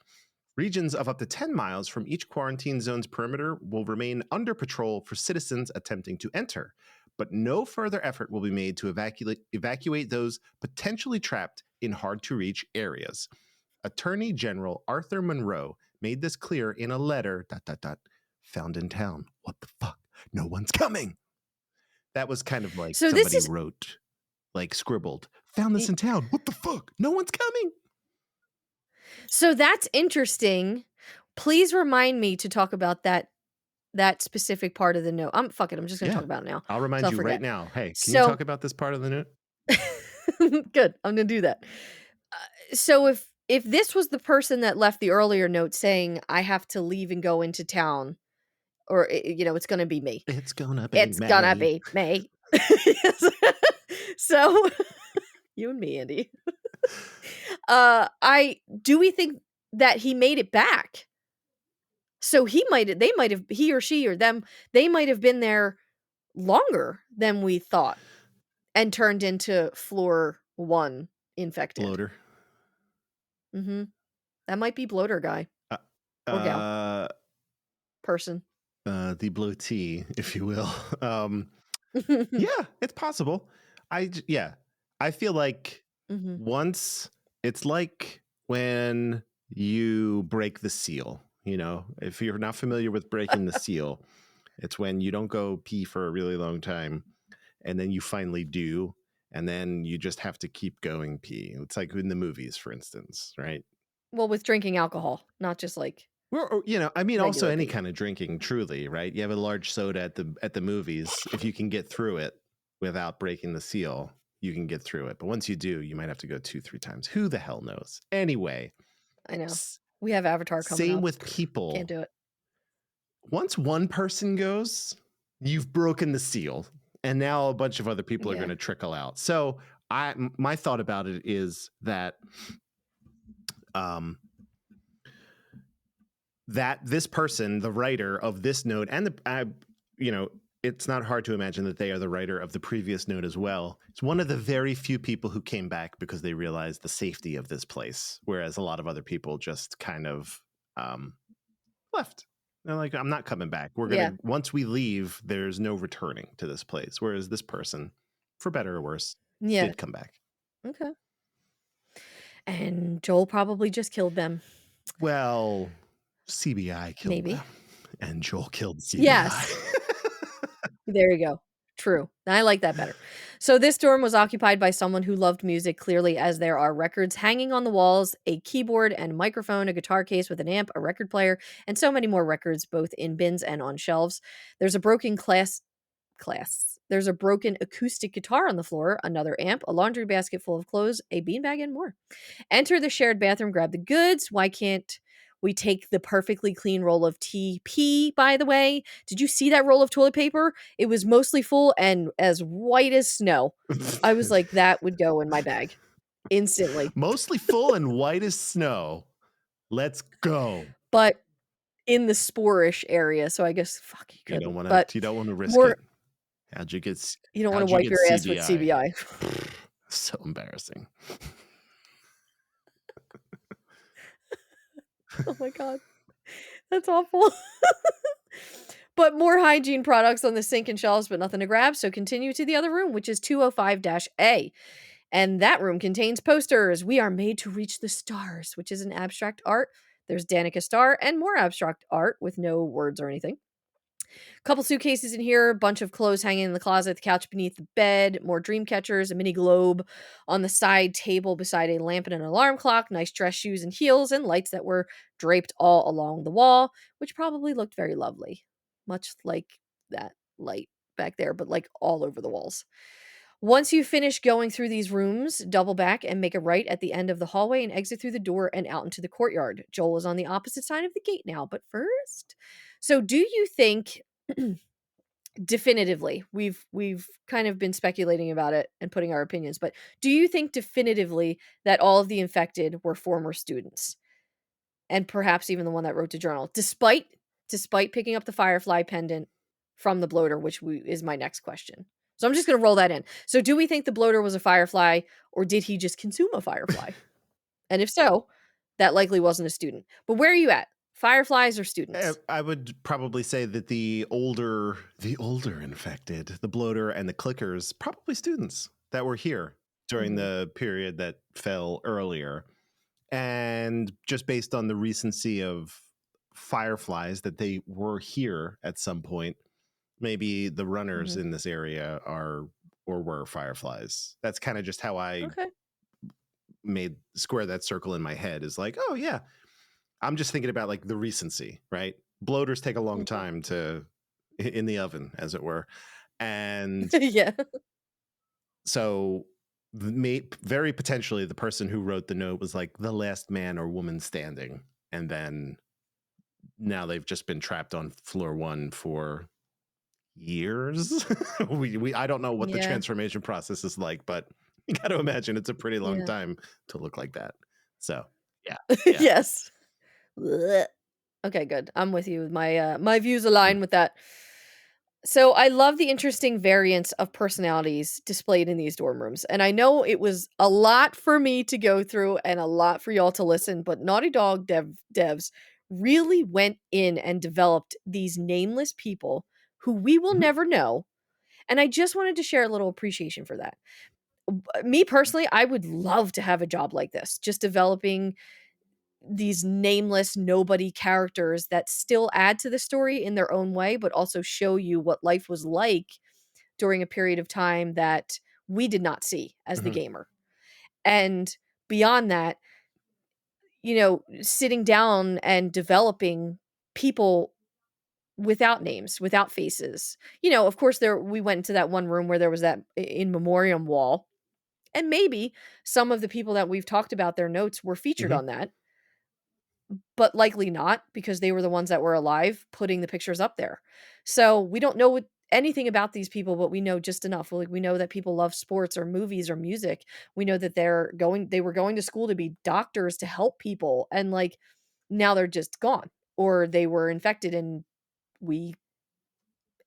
Regions of up to 10 miles from each quarantine zone's perimeter will remain under patrol for citizens attempting to enter, but no further effort will be made to evacuate those potentially trapped in hard-to-reach areas. Attorney General Arthur Monroe made this clear in a letter, found in town. What the fuck? No one's coming. That was kind of like So somebody wrote, like scribbled, found this in town. What the fuck? No one's coming. So that's interesting. Please remind me to talk about that specific part of the note. Fuck it. I'm just going to talk about it now. I'll remind you right now. Hey, can you talk about this part of the note? Good. I'm going to do that. So if this was the person that left the earlier note saying I have to leave and go into town, or it's going to be me. It's gonna be me. So you and me, Andy. Do we think that he made it back? So he or she or them, they might have been there longer than we thought and turned into floor 1 infected. Bloater. Mm-hmm. That might be bloater guy. Or gal. Person. The bloatee, if you will. Yeah, it's possible. I feel like once it's like when you break the seal, if you're not familiar with breaking the seal, it's when you don't go pee for a really long time and then you finally do, and then you just have to keep going pee. It's like in the movies, for instance, right? Well, with drinking alcohol, not just like also any kind of drinking, truly, right? You have a large soda at the movies. If you can get through it without breaking the seal, you can get through it. But once you do, you might have to go 2-3 times. Who the hell knows? Anyway. I know. We have Avatar coming up. Same with people. Can't do it. Once one person goes, you've broken the seal. And now a bunch of other people are going to trickle out. So my thought about it is that that this person, the writer of this note, and it's not hard to imagine that they are the writer of the previous note as well. It's one of the very few people who came back because they realized the safety of this place, whereas a lot of other people just kind of left. They're like, I'm not coming back. Once we leave, there's no returning to this place. Whereas this person, for better or worse, did come back. Okay. And Joel probably just killed them. Well, CBI killed them. And Joel killed CBI. Yes. There you go. True. I like that better. So this dorm was occupied by someone who loved music, clearly, as there are records hanging on the walls, a keyboard and microphone, a guitar case with an amp, a record player, and so many more records, both in bins and on shelves. There's a broken There's a broken acoustic guitar on the floor, another amp, a laundry basket full of clothes, a beanbag, and more. Enter the shared bathroom, grab the goods. Why can't we take the perfectly clean roll of TP, by the way? Did you see that roll of toilet paper? It was mostly full and as white as snow. I was like, that would go in my bag instantly. Mostly full and white as snow. Let's go. But in the sporish area, so I guess fuck, he You don't couldn't. wanna But you don't wanna risk more it. How'd you get c you don't wanna how'd you wipe get your ass with CBI? CBI. So embarrassing. Oh my god, that's awful. But more hygiene products on the sink and shelves, but nothing to grab, so continue to the other room, which is 205-A. And that room contains posters. We are made to reach the stars, which is an abstract art. There's Danica Star and more abstract art with no words or anything. Couple suitcases in here, a bunch of clothes hanging in the closet, the couch beneath the bed, more dream catchers, a mini globe on the side table beside a lamp and an alarm clock, nice dress shoes and heels, and lights that were draped all along the wall, which probably looked very lovely. Much like that light back there, but like all over the walls. Once you finish going through these rooms, double back and make a right at the end of the hallway and exit through the door and out into the courtyard. Joel is on the opposite side of the gate now, but first, so do you think definitively, we've kind of been speculating about it and putting our opinions, but do you think definitively that all of the infected were former students? And perhaps even the one that wrote the journal, despite picking up the firefly pendant from the bloater, which is my next question. So I'm just going to roll that in. So do we think the bloater was a firefly, or did he just consume a firefly? And if so, that likely wasn't a student. But where are you at? Fireflies or students? I would probably say that the older infected, the bloater and the clickers, probably students that were here during Mhm. the period that fell earlier. And just based on the recency of fireflies that they were here at some point, maybe the runners Mhm. in this area are or were fireflies. That's kind of just how I Okay. made square that circle in my head, is like, oh yeah, I'm just thinking about like the recency, right? Bloaters take a long Mhm. time to in the oven, as it were. And Yeah. so very potentially the person who wrote the note was like the last man or woman standing. And then now they've just been trapped on floor one for years. We I don't know what the Yeah. transformation process is like, but you got to imagine it's a pretty long Yeah. time to look like that. So yeah, yeah. Yes. Blech. Okay, good. I'm with you. My views Mm. align with that. So I love the interesting variance of personalities displayed in these dorm rooms. And I know it was a lot for me to go through and a lot for y'all to listen, but Naughty Dog devs really went in and developed these nameless people who we will Mhm. never know. And I just wanted to share a little appreciation for that. Me personally, I would love to have a job like this, just developing these nameless nobody characters that still add to the story in their own way, but also show you what life was like during a period of time that we did not see as the Mhm. gamer. And beyond that, sitting down and developing people without names, without faces. Of course there we went into that one room where there was that in memoriam wall, and maybe some of the people that we've talked about their notes were featured Mhm. on that, but likely not because they were the ones that were alive putting the pictures up there. So we don't know anything about these people, but we know just enough. Like we know that people love sports or movies or music. We know that they were going to school to be doctors to help people, and like now they're just gone, or they were infected and we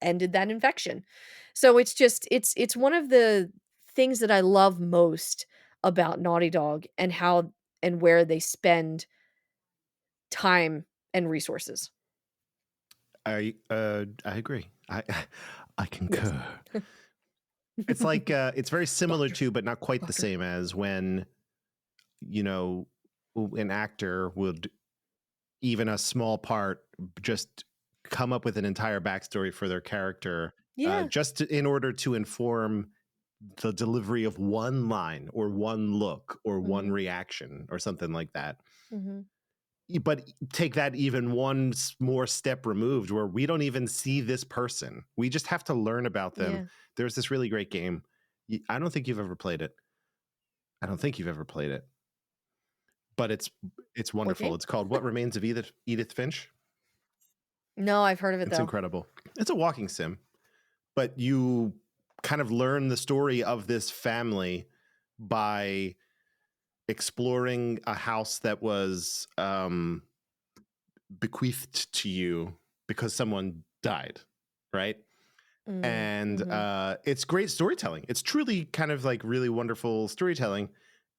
ended that infection. So it's one of the things that I love most about Naughty Dog and how and where they spend time and resources. I agree. I Yes. concur. It's like it's very similar Doctor to, but not quite the Fucker. same as when, you know, an actor would, even a small part, just come up with an entire backstory for their character, Yeah. in order to inform the delivery of one line or one look or one Mhm, reaction or something like that. mhm. But take that even one more step removed, where we don't even see this person. We just have to learn about them. Yeah. There's this really great game. I don't think you've ever played it. I don't think you've ever played it, but it's What wonderful. game? It's called What Remains of Edith Finch. No, I've heard of it It's though. incredible. It's a walking sim, but you kind of learn the story of this family by exploring a house that was bequeathed to you because someone died, right? Mm, And mhm. it's great storytelling. It's truly kind of like really wonderful storytelling,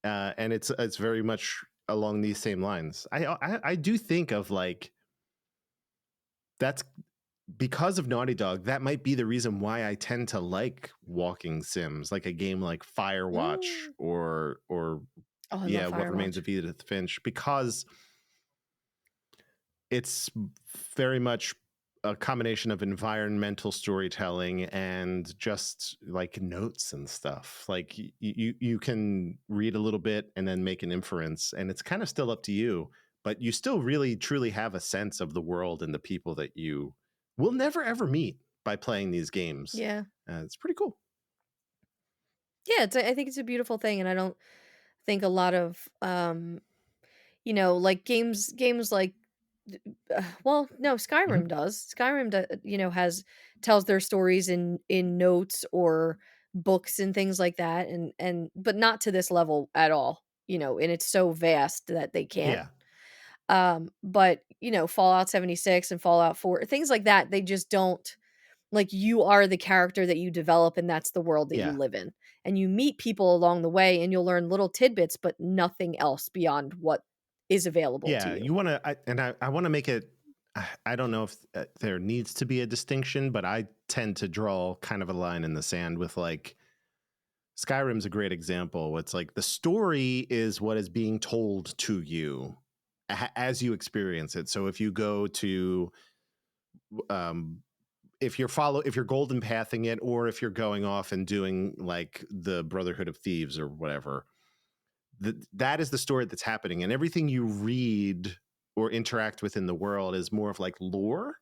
and it's very much along these same lines. I do think of like that's because of Naughty Dog. That might be the reason why I tend to like walking sims, like a game like Firewatch Mm. or Oh, I love yeah, What Remains Firewatch. of Edith Finch, because it's very much a combination of environmental storytelling and just like notes and stuff. Like you can read a little bit and then make an inference, and it's kind of still up to you, but you still really truly have a sense of the world and the people that you will never ever meet by playing these games. Yeah. It's pretty cool. Yeah, I think it's a beautiful thing, and I don't think a lot of, like, games like well, no, Mhm. Skyrim does. Skyrim, has tells their stories in notes or books and things like that, and but not to this level at all, and it's so vast that they can't. Yeah, But, Fallout 76 and Fallout 4, things like that, they just don't like, you are the character that you develop, and that's the world that you yeah. live in, and you meet people along the way, and you'll learn little tidbits, but nothing else beyond what is available to Yeah, you. you want to, I want to make it. I don't know if there needs to be a distinction, but I tend to draw kind of a line in the sand with like Skyrim's a great example. It's like the story is what is being told to you as you experience it. So if you go to, um, if you're golden pathing it, or if you're going off and doing like the Brotherhood of Thieves or whatever, that is the story that's happening, and everything you read or interact with in the world is more of like lore.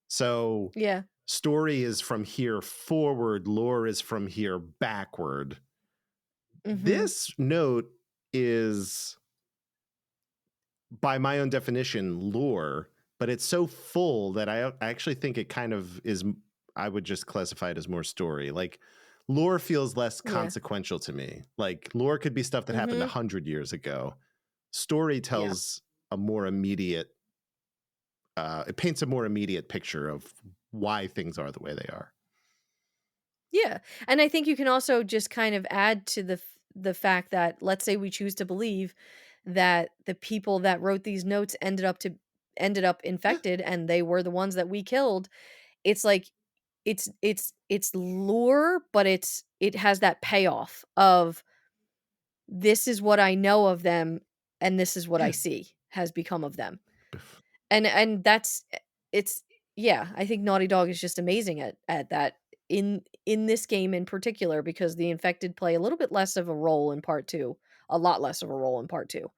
So Yeah. story is from here forward, lore is from here backward. Mhm. This note is, by my own definition, lore, but it's so full that I actually think it kind of is. I would just classify it as more story. Like lore feels less Yeah. consequential to me. Like lore could be stuff that happened Mhm. 100 years ago. Story Yeah. tells a more immediate. It paints a more immediate picture of why things are the way they are. Yeah, and I think you can also just kind of add to the fact that, let's say we choose to believe that the people that wrote these notes ended up Yeah, infected, and they were the ones that we killed. It's like it's lore, but it has that payoff of, this is what I know of them, and this is what I yeah. see has become of them. And that's it's yeah, I think Naughty Dog is just amazing at that in this game in particular, because the infected play a little bit less of a role in part 2, a lot less of a role in part 2.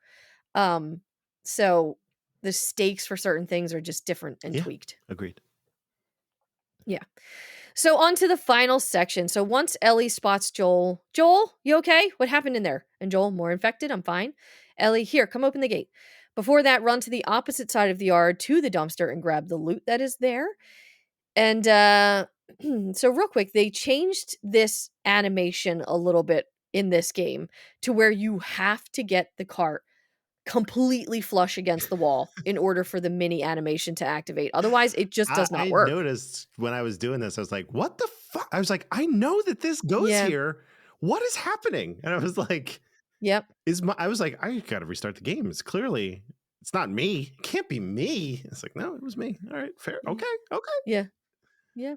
Um, so the stakes for certain things are just different and Yeah, tweaked. agreed. Yeah. So on to the final section. So once Ellie spots Joel, "Joel, you okay? What happened in there?" And Joel, "More infected, I'm fine." Ellie, "Here, come open the gate." Before that, run to the opposite side of the yard to the dumpster and grab the loot that is there. And so real quick, they changed this animation a little bit in this game to where you have to get the cart completely flush against the wall in order for the mini animation to activate. Otherwise, it just does not I work. noticed when I was doing this, I was like, "What the fuck?" I was like, "I know that this goes Yeah. here. What is happening?" And I was like, Yep. I was like, "I got to restart the game. It's not me. It can't be me." It's like, "No, it was me." All right, fair. Yeah. Okay, okay. Yeah. Yeah.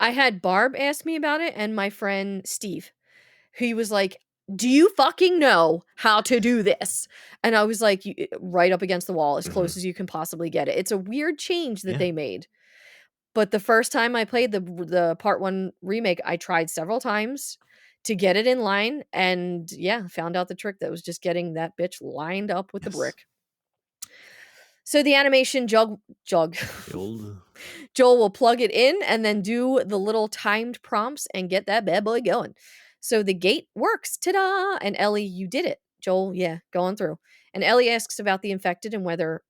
I had Barb ask me about it, and my friend Steve. He was like, "Do you fucking know how to do this?" And I was like, Right up against the wall, as Mhm. close as you can possibly get it." It's a weird change that Yeah. they made. But the first time I played the part 1 remake, I tried several times to get it in line, and yeah, found out the trick that was just getting that bitch lined up with the Yes. brick. So the animation jug The old. Joel will plug it in and then do the little timed prompts and get that bad boy going. So the gate works. Ta-da! And Ellie, you did it. Joel, yeah, going through. And Ellie asks about the infected and whether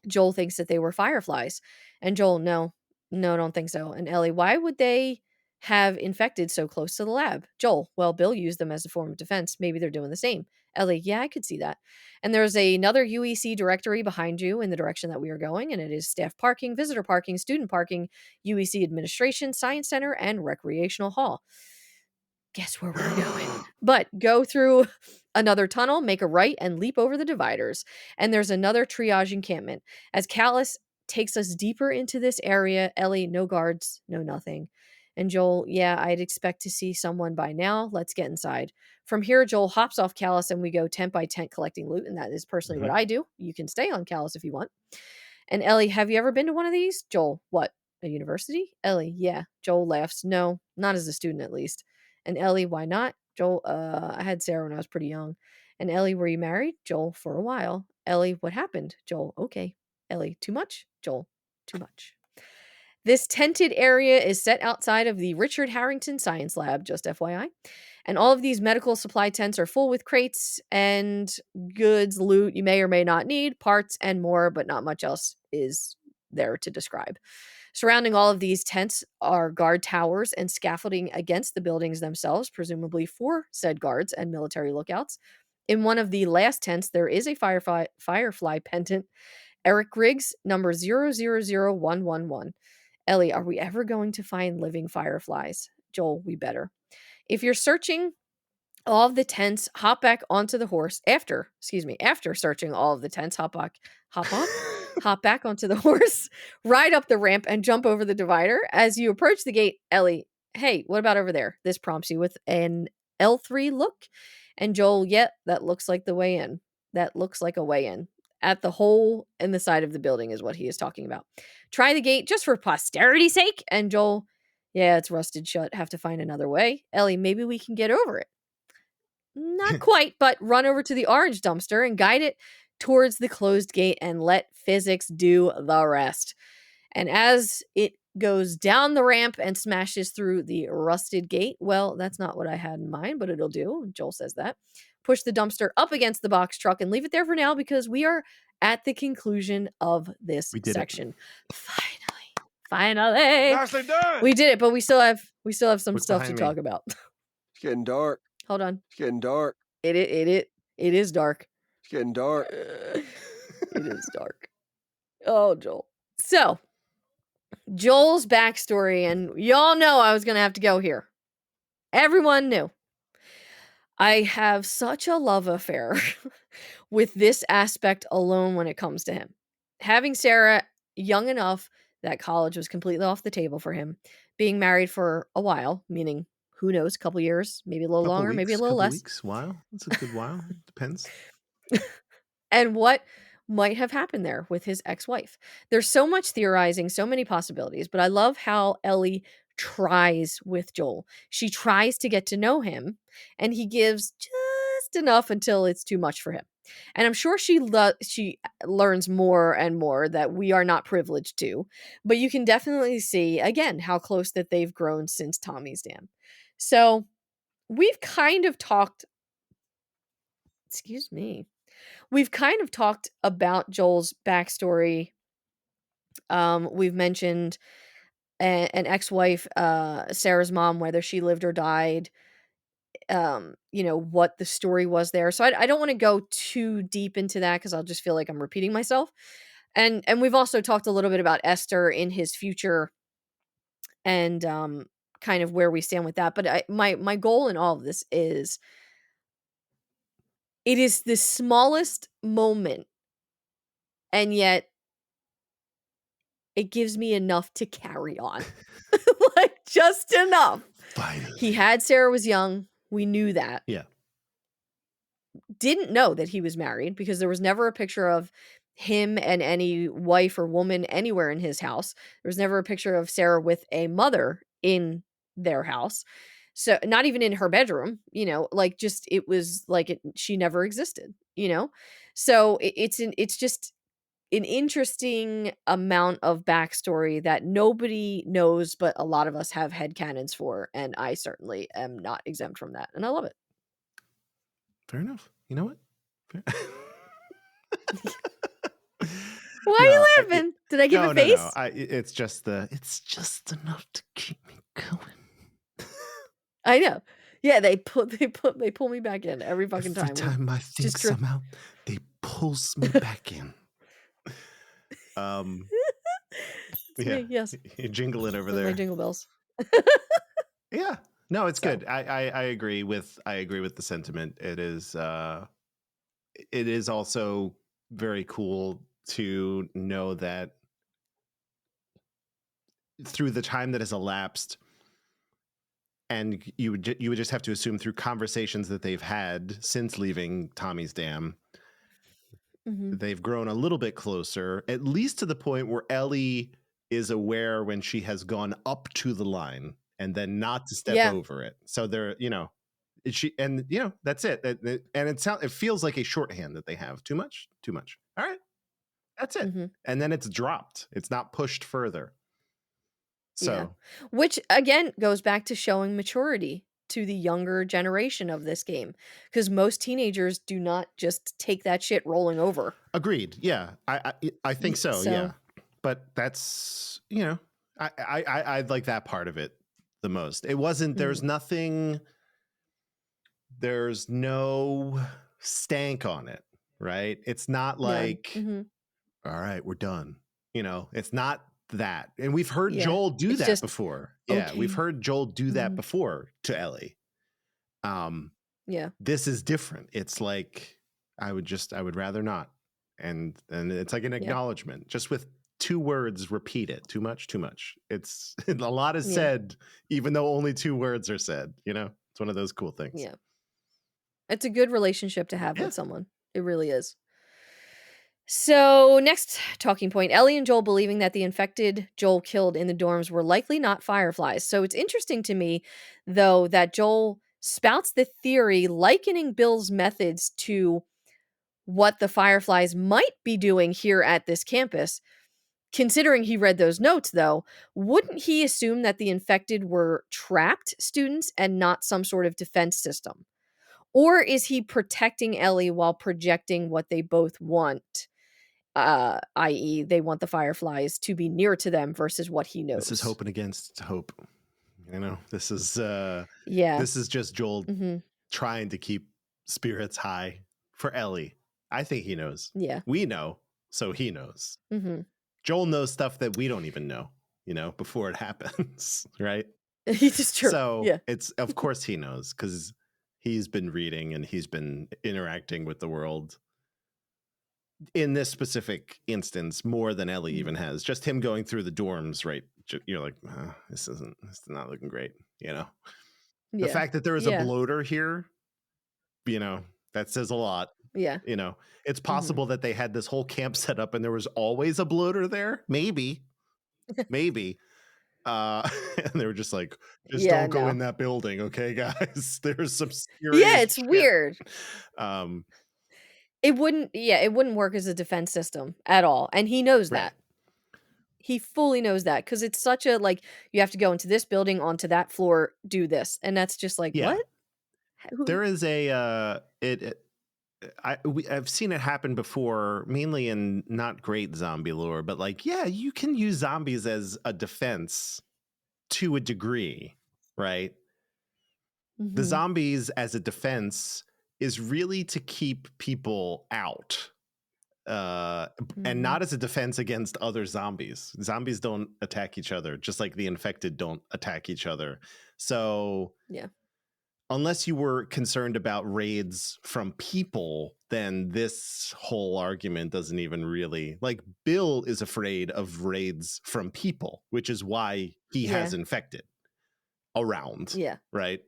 Joel thinks that they were fireflies. And Joel, no, don't think so. And Ellie, why would they? have infected so close to the lab? Joel, well, Bill used them as a form of defense. Maybe they're doing the same. Ellie, yeah, I could see that. And there's another UEC directory behind you in the direction that we are going, and it is staff parking, visitor parking, student parking, UEC administration, science center, and recreational hall. Guess where we're going? But go through another tunnel, make a right, and leap over the dividers. And there's another triage encampment. As Callus takes us deeper into this area, Ellie, no guards, no nothing. And Joel, yeah, I'd expect to see someone by now. Let's get inside. From here, Joel hops off Callus and we go tent by tent collecting loot. And that is personally what Mhm. I do. You can stay on Callus if you want. And Ellie, have you ever been to one of these? Joel, what? A university? Ellie, yeah. Joel laughs. No, not as a student at least. And Ellie, why not? Joel, I had Sarah when I was pretty young. And Ellie, were you married? Joel, for a while. Ellie, what happened? Joel, okay. Ellie, too much? Joel, too much. This tented area is set outside of the Richard Harrington Science Lab, just FYI. And all of these medical supply tents are full with crates and goods, loot you may or may not need, parts, and more, but not much else is there to describe. Surrounding all of these tents are guard towers and scaffolding against the buildings themselves, presumably for said guards and military lookouts. In one of the last tents, there is a firefly pendant. Eric Griggs, number 000111. Ellie, are we ever going to find living fireflies? Joel, we better. If you're searching all of the tents, hop back onto the horse after searching all of the tents, hop back onto the horse, ride up the ramp and jump over the divider. As you approach the gate, Ellie, hey, what about over there? This prompts you with an L3 look. And Joel, yeah, that looks like the way in. That looks like a way in. At the hole in the side of the building is what he is talking about. Try the gate just for posterity's sake. And Joel, yeah, it's rusted shut. Have to find another way. Ellie, maybe we can get over it. Not quite, but run over to the orange dumpster and guide it towards the closed gate and let physics do the rest. And as it goes down the ramp and smashes through the rusted gate, well, that's not what I had in mind, but it'll do. Joel says that. Push the dumpster up against the box truck and leave it there for now because we are at the conclusion of this We did it. section. Finally. Nicely done. We did it, but we still have some Look stuff to behind me. talk about. It's getting dark. Hold on. It's getting dark. It is dark. It's getting dark. It is dark. Oh, Joel. So, Joel's backstory, and y'all know I was going to have to go here. Everyone knew. I have such a love affair with this aspect alone when it comes to him. Having Sarah young enough that college was completely off the table for him, being married for a while, meaning who knows, a couple years, maybe a little longer, maybe a little less. Weeks, while. That's a good while. Depends. And what might have happened there with his ex-wife. There's so much theorizing, so many possibilities, but I love how Ellie tries with Joel. She tries to get to know him, and he gives just enough until it's too much for him. And I'm sure she learns more and more that we are not privileged to, but you can definitely see again how close that they've grown since Tommy's Dam. So, we've kind of talked We've kind of talked about Joel's backstory. We've mentioned an ex-wife, Sarah's mom, whether she lived or died, what the story was there. So I don't want to go too deep into that because I'll just feel like I'm repeating myself. And we've also talked a little bit about Esther in his future and kind of where we stand with that. But my goal in all of this is it is the smallest moment, and yet it gives me enough to carry on. Like, just enough. Finally. He had Sarah was young. We knew that. Yeah. Didn't know that he was married because there was never a picture of him and any wife or woman anywhere in his house. There was never a picture of Sarah with a mother in their house. So not even in her bedroom, like just it was like she never existed, So it's just an interesting amount of backstory that nobody knows, but a lot of us have headcanons for, and I certainly am not exempt from that, and I love it. Fair enough. You know what? Why are you laughing? Did I give a face? No. It's just enough to keep me going. I know. Yeah, they pull me back in every fucking Every time. We're time I just think somehow, they pulls me back in. Um, It's yeah, me, yes, you jingle it over with my there. jingle bells. Yeah. No, it's So, good. I agree with the sentiment. It is also very cool to know that through the time that has elapsed, and you would just have to assume through conversations that they've had since leaving Tommy's Dam, mhm. they've grown a little bit closer, at least to the point where Ellie is aware when she has gone up to the line and then not to step Yeah, over it. So they're, she, and that's it. And it feels like a shorthand that they have. Too much, too much. All right, that's it. mhm. And then it's dropped. It's not pushed further. Yeah. So Which again goes back to showing maturity to the younger generation of this game, because most teenagers do not just take that shit rolling over. agreed. Yeah, I think so. So, Yeah, but that's I like that part of it the most. It wasn't. mhm. There's no stank on it, right? It's not None. like, Mhm. all right, we're done. It's not that. And we've heard Yeah. Joel do It's that just before. Yeah, we've okay. heard Joel do that Mhm. before to Ellie. Um, Yeah. this is different. It's like I would rather not. And it's like an Yeah. acknowledgement. Just with two words, repeat it. Too much, too much. It's a lot is Yeah. said, even though only two words are said, It's one of those cool things. Yeah. It's a good relationship to have Yeah. with someone. It really is. So, next talking point, Ellie and Joel believing that the infected Joel killed in the dorms were likely not fireflies. So, it's interesting to me, though, that Joel spouts the theory likening Bill's methods to what the fireflies might be doing here at this campus. Considering he read those notes, though, wouldn't he assume that the infected were trapped students and not some sort of defense system? Or is he protecting Ellie while projecting what they both want? I.e., they want the fireflies to be near to them versus what he This is knows. hoping against hope. Yeah. This is just Joel Mhm. trying to keep spirits high for Ellie. I think he knows. Yeah. We know, so he knows. Mhm. Joel knows stuff that we don't even know, before it happens, right? It is true. So Yeah. it's of course he knows because he's been reading and he's been interacting with the world in this specific instance more than Ellie Mhm. even has. Just him going through the dorms, right? You're like, this is not looking great. The Yeah. fact that there is a Yeah. bloater here, that says a lot. Yeah. It's Mhm. possible that they had this whole camp set up and there was always a bloater there. Maybe. And they were just like, just Yeah, don't go in no. that building, okay, guys. There's some Yeah, serious it's shit. weird. Um, It wouldn't work as a defense system at all, and he knows right. that. He fully knows that because it's such a, like, you have to go into this building, onto that floor, do this, and that's just like, Yeah. "What? Who?" There is I've seen it happen before, mainly in not great zombie lore, but like, yeah, you can use zombies as a defense to a degree, right? The Mhm. zombies as a defense is really to keep people out, and Mhm. not as a defense against other zombies. Zombies don't attack each other, just like the infected don't attack each other. So Yeah. unless you were concerned about raids from people, then this whole argument doesn't even really, like, Bill is afraid of raids from people, which is why he has Yeah. infected around, Yeah. right?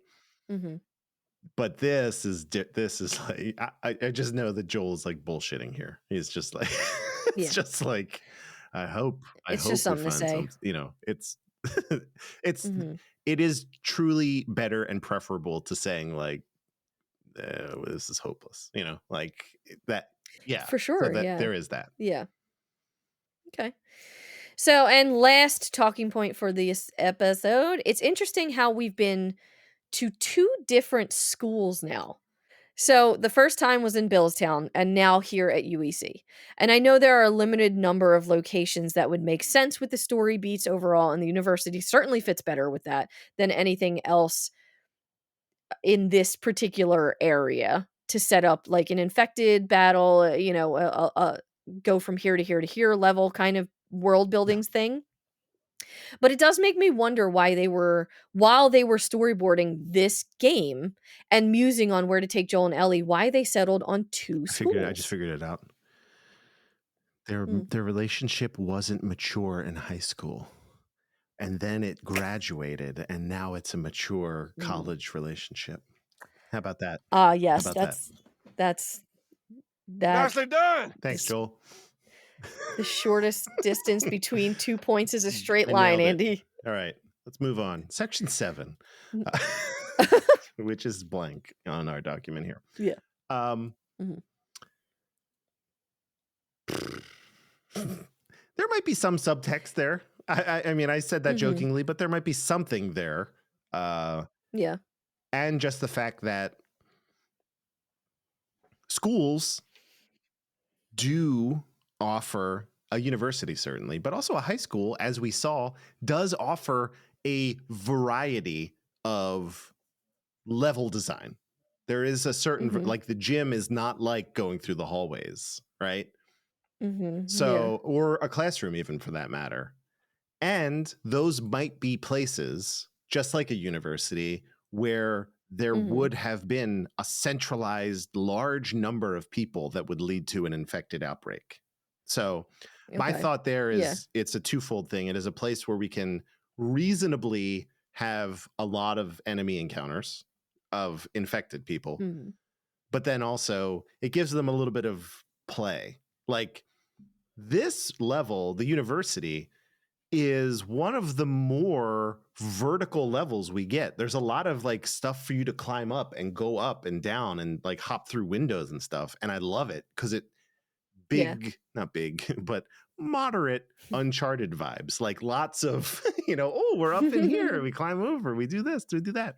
Mhm. But this is like, I just know that Joel's like bullshitting here. He's just like, it's Yeah. just like, I hope It's just we something to find say. some, it's it's Mhm. it is truly better and preferable to saying like, this is hopeless, like that. Yeah. For So sure, that yeah. there is that. Yeah. Okay. So, and last talking point for this episode, it's interesting how we've been to 2 different schools now. So, the first time was in Billstown and now here at UEC. And I know there are a limited number of locations that would make sense with the story beats overall, and the university certainly fits better with that than anything else in this particular area to set up like an infected battle, go from here to here to here level kind of world Yeah. buildings thing. But it does make me wonder why while they were storyboarding this game and musing on where to take Joel and Ellie, why they settled on 2 I just schools. figured it out. Their Mm, their relationship wasn't mature in high school. And then it graduated, and now it's a mature mm. college relationship. How about that? How Yes, about that? that's that Nicely done. Thanks, this Joel. the shortest distance between 2 points is a straight I line, nailed it. Andy. All right, let's move on. Section 7, Mm. uh, which is blank on our document here. Yeah. Um, Mhm. there might be some subtext there. I mean, I said that Mhm. jokingly, but there might be something there. Yeah. And just the fact that schools do offer a university, certainly, but also a high school, as we saw, does offer a variety of level design. There is a certain, Mhm. like the gym is not like going through the hallways, right? Mhm. Yeah. So, or a classroom, even for that matter. And those might be places, just like a university, where there Mhm. would have been a centralized large number of people that would lead to an infected outbreak. So, my Okay. thought there Yeah. is it's a twofold thing. It is a place where we can reasonably have a lot of enemy encounters of infected people, Mhm. but then also it gives them a little bit of play. Like this level, the university, is one of the more vertical levels we get. There's a lot of like stuff for you to climb up and go up and down and like hop through windows and stuff. And I love it because it Yeah. not big, but moderate Uncharted vibes. Like lots of, oh, we're up in here. We climb over. We do this. We do that.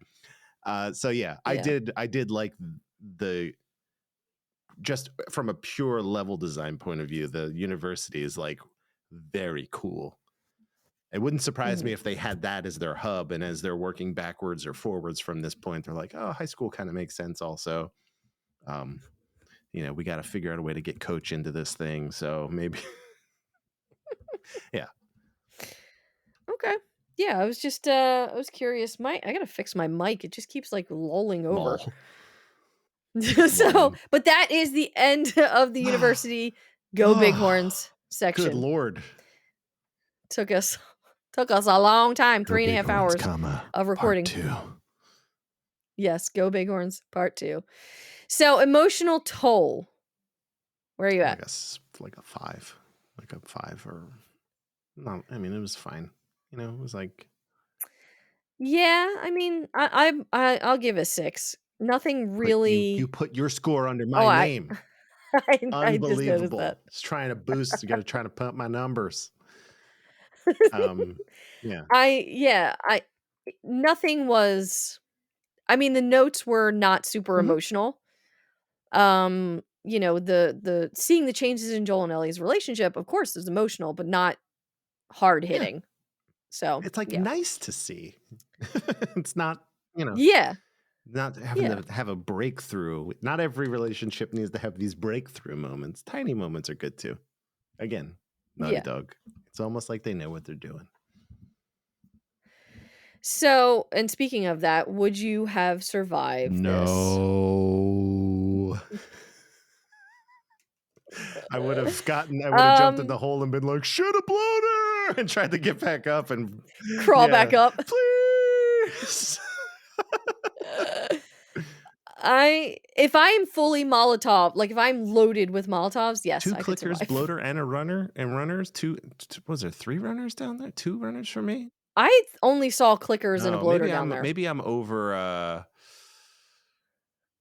So yeah, Yeah. I did like the just from a pure level design point of view, the university is like very cool. It wouldn't surprise me Mhm. if they had that as their hub, and as they're working backwards or forwards from this point, they're like, oh, high school kind of makes sense also. Um, we got to figure out a way to get coach into this thing. So maybe, yeah. Okay. Yeah, I was curious. I gotta fix my mic. It just keeps like lolling over. Lol. So, Lolling. but that is the end of the university Go Oh, Bighorns good section. Lord. Took us took us a long time, Go 3.5 Bighorns, hours comma, of part recording. 2. Yes, Go Bighorns part 2. So, emotional toll. Where are you at? Like a 5. Like a 5 or no, I mean, it was fine. It was like, Yeah, I mean, I'll give it 6. Nothing you really. put your score under Oh, my name. I just noticed that. Unbelievable. Just trying to boost. You got to try to pump my numbers. Yeah. I nothing was. I mean, the notes were not super Mhm. emotional. The seeing the changes in Joel and Ellie's relationship, of course, is emotional, but not hard Yeah. hitting. So, It's like yeah. nice to see. It's not, Yeah. not having Yeah. to have a breakthrough. Not every relationship needs to have these breakthrough moments. Tiny moments are good too. Again, Naughty Yeah. Dog. It's almost like they know what they're doing. So, and speaking of that, would you have survived this? No. I would have jumped in Um, the hole and been like, should have blown her, and tried to get back up and Crawl yeah, back up. please. I if I'm fully Molotov, like if I'm loaded with Molotovs, yes, Two I could clickers, survive. bloater, and a runner, and runners. Was there 3 runners down there? 2 runners for me? I only saw clickers and a No, bloater down there. maybe I'm over.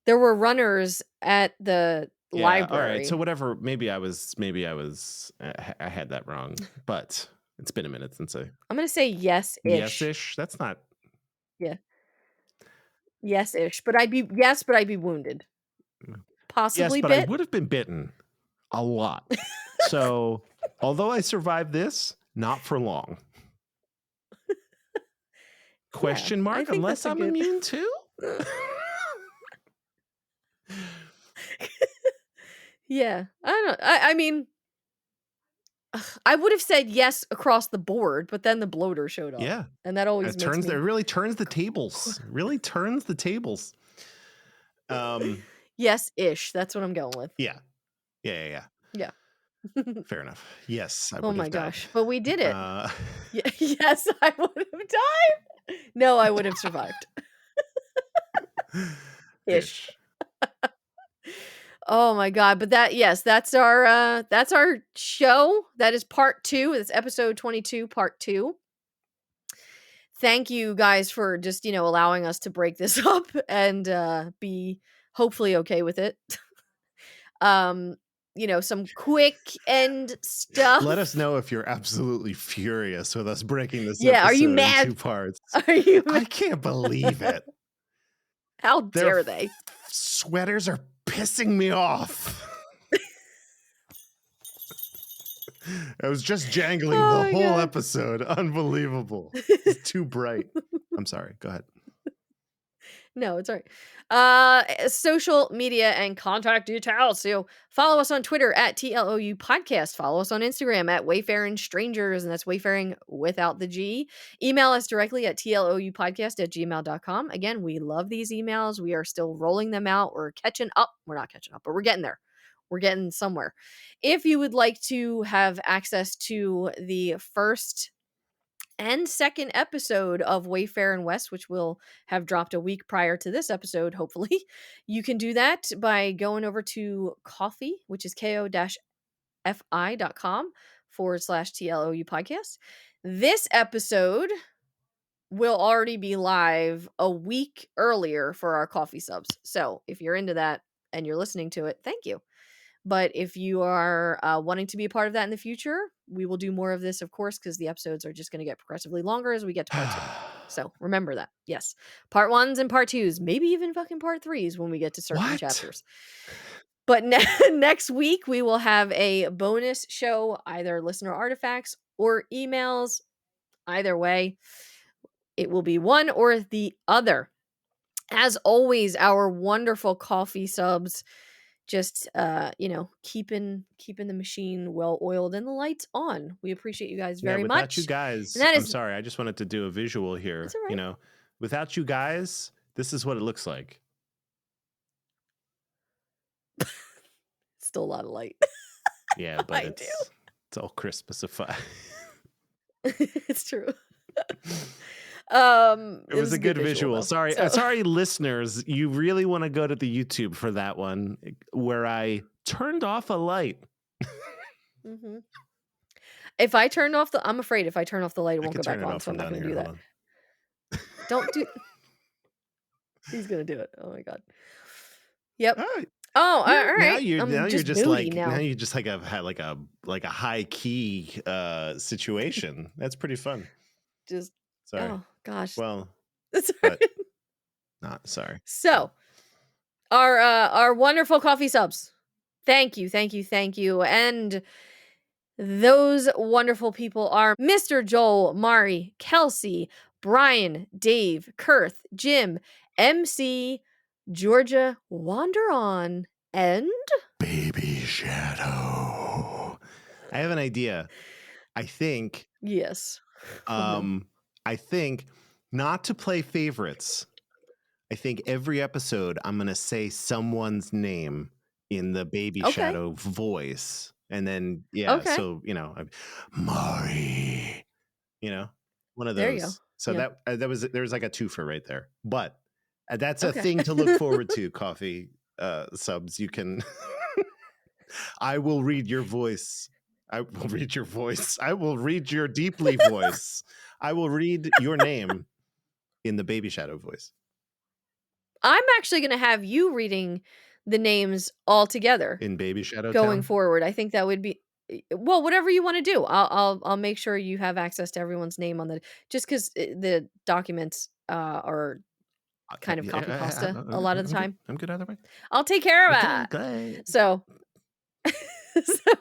There were runners at the Yeah. All right. So library. whatever. Maybe I was. I had that wrong, but it's been a minute since I. I'm gonna say yes-ish. Yes-ish. That's not. Yeah, yes-ish, but I'd be wounded. Yes, Possibly but I bit? would have been bitten a lot. So although I survived this, not for long. Yeah, Question I mark? think Unless that's a I'm good. immune too? Yeah. I don't know. I mean, I would have said yes across the board, but then the bloater showed up, Yeah. and that always makes It me really turns the tables. It really turns the tables. Um, yes-ish. That's what I'm going with. yeah. Yeah, yeah, yeah. Yeah. Fair enough. Yes, I Oh would my have died. gosh, but we did it. Uh, Yes, I would have died. No, I would have survived. Ish. ish. Oh my god, but that's our show. That is part 2. It's episode 22, part 2. Thank you guys for just, allowing us to break this up and be hopefully okay with it. Um, some quick end Let us stuff. know if you're absolutely furious with us breaking this Yeah, are you episode in mad? 2 parts. Are you I mad? can't believe it. How Their dare they? sweaters are pissing me off. I was just jangling Oh the my whole god. episode. Unbelievable. It's too bright. I'm sorry. Go ahead. No, it's all right. Social media and contact details. So follow us on Twitter at TLOU Podcast. Follow us on Instagram at Wayfaring Strangers, and that's Wayfaring without the G. Email us directly at tloupodcast@gmail.com. Again, we love these emails. We are still rolling them out. We're catching up. We're not catching up, but we're getting there. We're getting somewhere. If you would like to have access to the first and second episode of Wayfair and West, which will have dropped a week prior to this episode, hopefully, you can do that by going over to coffee, which is ko-fi.com/TLOU podcast. This episode will already be live a week earlier for our coffee subs. So if you're into that and you're listening to it, thank you. But if you are wanting to be a part of that in the future, we will do more of this, of course, because the episodes are just going to get progressively longer as we get to part 2. So remember that. Yes. Part 1s and part 2s, maybe even fucking part 3s when we get to certain What? chapters. But next week, we will have a bonus show, either listener artifacts or emails. Either way, it will be one or the other. As always, our wonderful coffee subs just keeping the machine well oiled and the lights on. We appreciate you guys Yeah, very without you much. And guys, that I'm is sorry. I just wanted to do a visual That's here. all right. Without you guys, this is what it looks like. Still a lot of light. Yeah, but I do. it's all Christmasified. It's true. It was a good visual. though. Sorry, So sorry, listeners. You really want to go to the YouTube for that one where I turned off a light. Mhm. If I turn off I'm afraid if I turn off the light, it I won't could go turn back it on. off So I'm from not down going to here. do Hold that. on. Don't do. He's going to do it. Oh my god. Yep. Oh, Oh, all right. now I'm you're just just moody like now. now you just like had like a high key situation. That's pretty fun. Just Sorry. oh gosh. Well, That's all but right. not sorry. So, our wonderful coffee subs. Thank you, thank you, thank you. And those wonderful people are Mr. Joel, Mari, Kelsey, Brian, Dave, Kurth, Jim, MC, Georgia, Wander On, and Baby Shadow. I have an idea. I think yes. Oh no. I think not to play favorites. I think every episode I'm gonna say someone's name in the Baby Okay. Shadow voice, and then Okay. so Mari, one of There you go. those. So Yeah. there was like a twofer right there. But that's a Okay. thing to look forward to. Coffee subs, you can. I will read your voice. I will read your voice. I will read your deeply voice. I will read your name in the Baby Shadow voice. I'm actually going to have you reading the names all together In Baby Shadow going Town? forward. I think that would be well, whatever you want to do. I'll make sure you have access to everyone's name on the just because the documents are kind of Yeah, copy pasta a lot of the I'm good. time. I'm good either way. I'll take care of Okay, that. good. So, so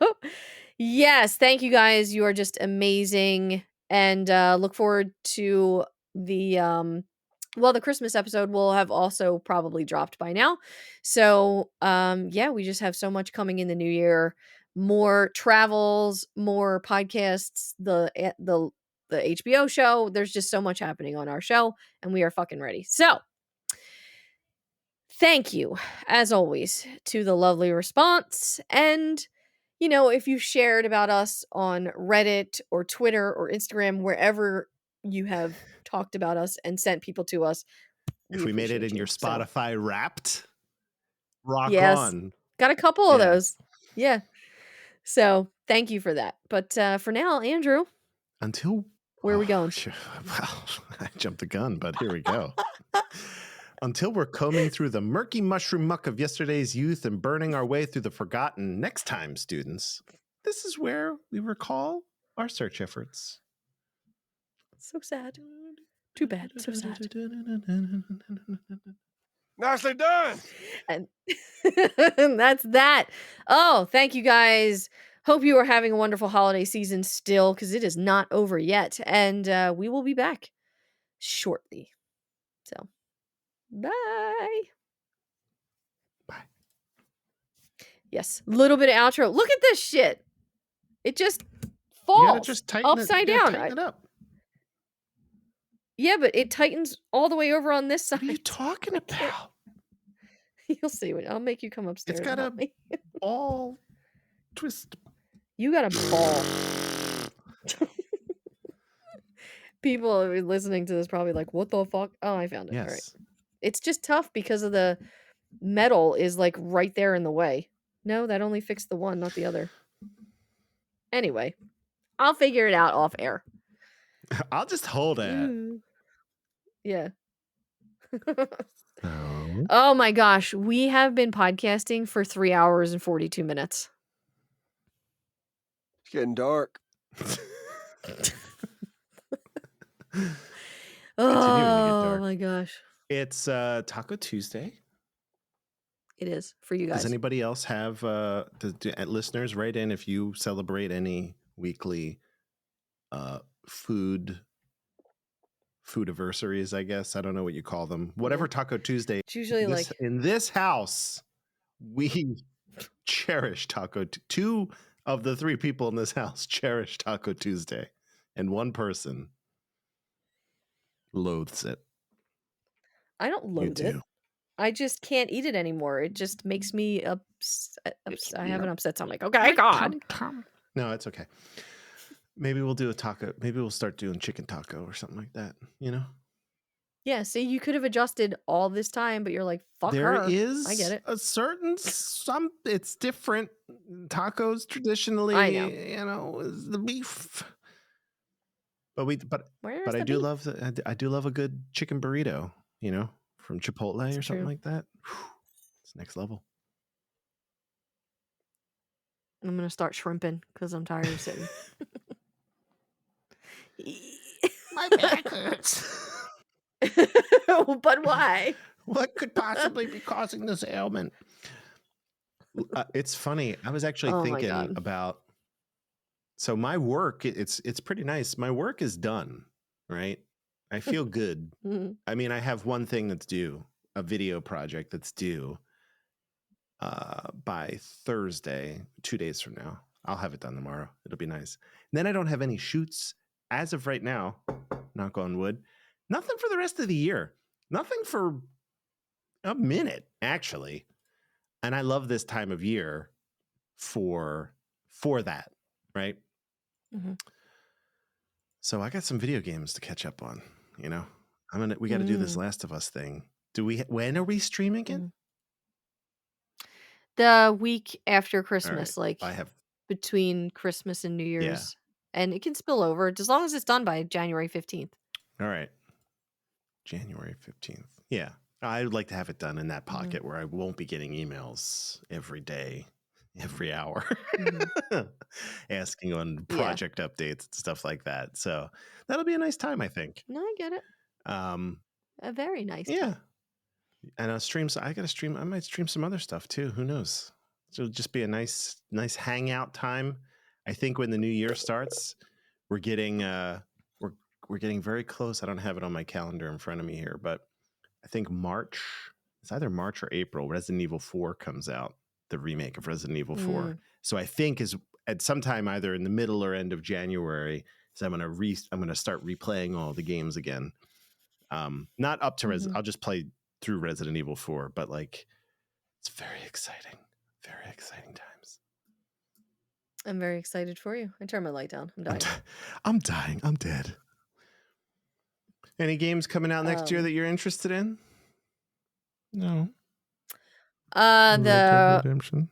yes, thank you guys. You are just amazing, and look forward to the Well, the Christmas episode will have also probably dropped by now. So, yeah, we just have so much coming in the new year. More travels, more podcasts, the HBO show. There's just so much happening on our show, and we are fucking ready. So, thank you, as always, to the lovely response. And, if you shared about us on Reddit or Twitter or Instagram, wherever you have talked about us and sent people to us, we If we made it appreciate in your you. So, Spotify Wrapped, rock yes, on. got a couple of Yeah. those. Yeah. So, thank you for that. But for now, Andrew, Until where are we going? Well, I jumped the gun, but here we go. Until we're combing through the murky mushroom muck of yesterday's youth and burning our way through the forgotten next time, students, this is where we recall our search efforts. So sad. Too bad. So sad. Nicely done. And that's that. Oh, thank you guys. Hope you are having a wonderful holiday season still, because it is not over yet. And we will be back shortly. So, bye. Bye. Yes, little bit of outro. Look at this shit. It just falls You gotta just tighten upside it. down. Tighten it up. Yeah, but it tightens all the way over on this side. What are you talking about? You'll see. I'll make you come upstairs. It's got and a help me. ball twist. You got a ball. People listening to this probably like, what the fuck? Oh, I found it. Yes. All right. It's just tough because of the metal is like right there in the way. No, that only fixed the one, not the other. Anyway, I'll figure it out off air. I'll just hold it. Ooh. Yeah. Oh. Oh my gosh. We have been podcasting for 3 hours and 42 minutes. It's getting dark. Oh my gosh. It's Taco Tuesday. It is for you guys. Does anybody else have listeners write in if you celebrate any weekly food anniversaries, I guess. I don't know what you call them. Whatever Taco Tuesday. It's usually in this house, we cherish Taco. Two of the three people in this house cherish Taco Tuesday, and one person loathes it. I don't loathe it. I just can't eat it anymore. It just makes me upset. I have an upset stomach. Okay, God. No, it's okay. Maybe we'll do a taco. Maybe we'll start doing chicken taco or something like that, Yeah, see, you could have adjusted all this time, but you're like, fuck there her. is I get it. a certain it's different. Tacos traditionally, I know. is the beef. But Where's I the do beef? love a good chicken burrito, from Chipotle or something like that. It's next level. I'm gonna start shrimping because I'm tired of sitting. My back hurts. But why? What could possibly be causing this ailment? It's funny. I was actually thinking about. So my work, it's pretty nice. My work is done, right? I feel good. I mean, I have one thing that's due, a video project that's due by Thursday, 2 days from now. I'll have it done tomorrow. It'll be nice. And then I don't have any shoots as of right now, knock on wood. Nothing for the rest of the year. Nothing for a minute, actually. And I love this time of year for that, right? Mm-hmm. So I got some video games to catch up on, we got to do this Last of Us thing. When are we streaming again? The week after Christmas, right. I have between Christmas and New Year's. Yeah. And it can spill over as long as it's done by January 15th. All right. January 15th. Yeah. I would like to have it done in that pocket where I won't be getting emails every day, every hour, asking on project updates and stuff like that. So that'll be a nice time, I think. No, I get it. A very nice time. And I'll stream. So I got to stream. I might stream some other stuff too. Who knows? So it'll just be a nice hangout time. I think when the new year starts, we're getting we're getting very close. I don't have it on my calendar in front of me here, but I think March. It's either March or April. Resident Evil 4 comes out, the remake of Resident Evil 4. Mm, So I think is at some time either in the middle or end of January. So I'm gonna start replaying all the games again. Not up to mhm. I'll just play through Resident Evil 4, but like it's very exciting. Very exciting times. I'm very excited for you. I turned my light down. I'm I'm, dying. I'm dying. I'm dead. Any games coming out next year Um, that you're interested in? No. Red Dead the Redemption.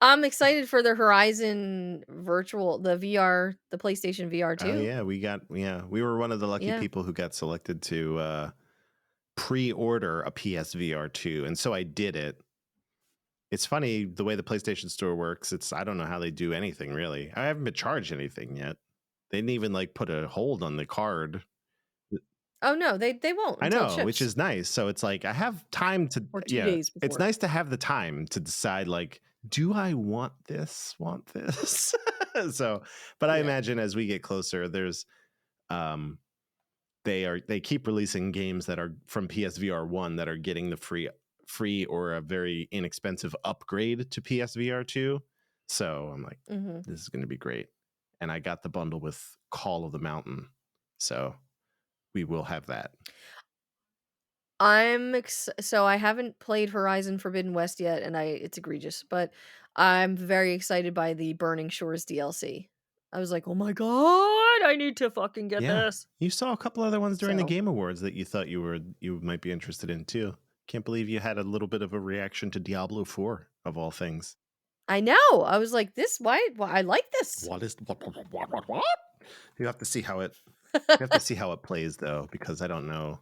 I'm excited for the Horizon virtual, the VR, the PlayStation VR Oh 2. yeah, we were one of the lucky Yeah. people who got selected to pre-order a PSVR 2, and so I did it. It's funny the way the PlayStation Store works. I don't know how they do anything really. I haven't been charged anything yet. They didn't even like put a hold on the card. Oh, no, they won't I until it know, which ships, is nice. So it's like I have time to, or 2 yeah, days it's before. nice to have the time to decide like, do I want this? So, but I Yeah. imagine as we get closer, there's um they keep releasing games that are from PSVR 1 that are getting the free or a very inexpensive upgrade to PSVR 2. So I'm like, Mhm. this is going to be great. And I got the bundle with Call of the Mountain. So we will have that. So I haven't played Horizon Forbidden West yet, and it's egregious, but I'm very excited by the Burning Shores DLC. I was like, "Oh my god, I need to fucking get Yeah. this." You saw a couple other ones during the So, Game Awards that you thought you might be interested in too. Can't believe you had a little bit of a reaction to Diablo 4 of all things. I know. I was like, "This why I like this." What is what? You have to see how it you have to see how it plays though, because I don't know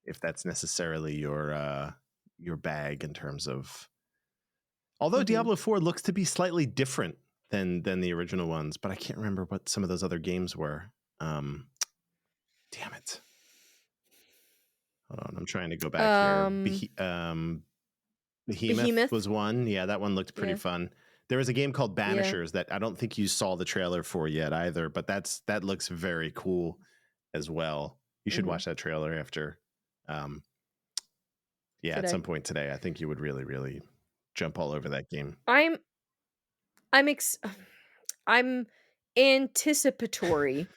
if that's necessarily your bag in terms of, although Mhm. Diablo 4 looks to be slightly different than the original ones, but I can't remember what some of those other games were. Um damn it. Hold on, I'm trying to go back here. Um, Behemoth Behemoth? was one. Yeah, that one looked pretty Yeah. fun. There was a game called Yeah. Banishers that I don't think you saw the trailer for yet either, but that looks very cool as well. You should Mhm. watch that trailer after. Um, yeah, at some Today. point today, I think you would really, really jump all over that game. I'm I'm ex I'm anticipatory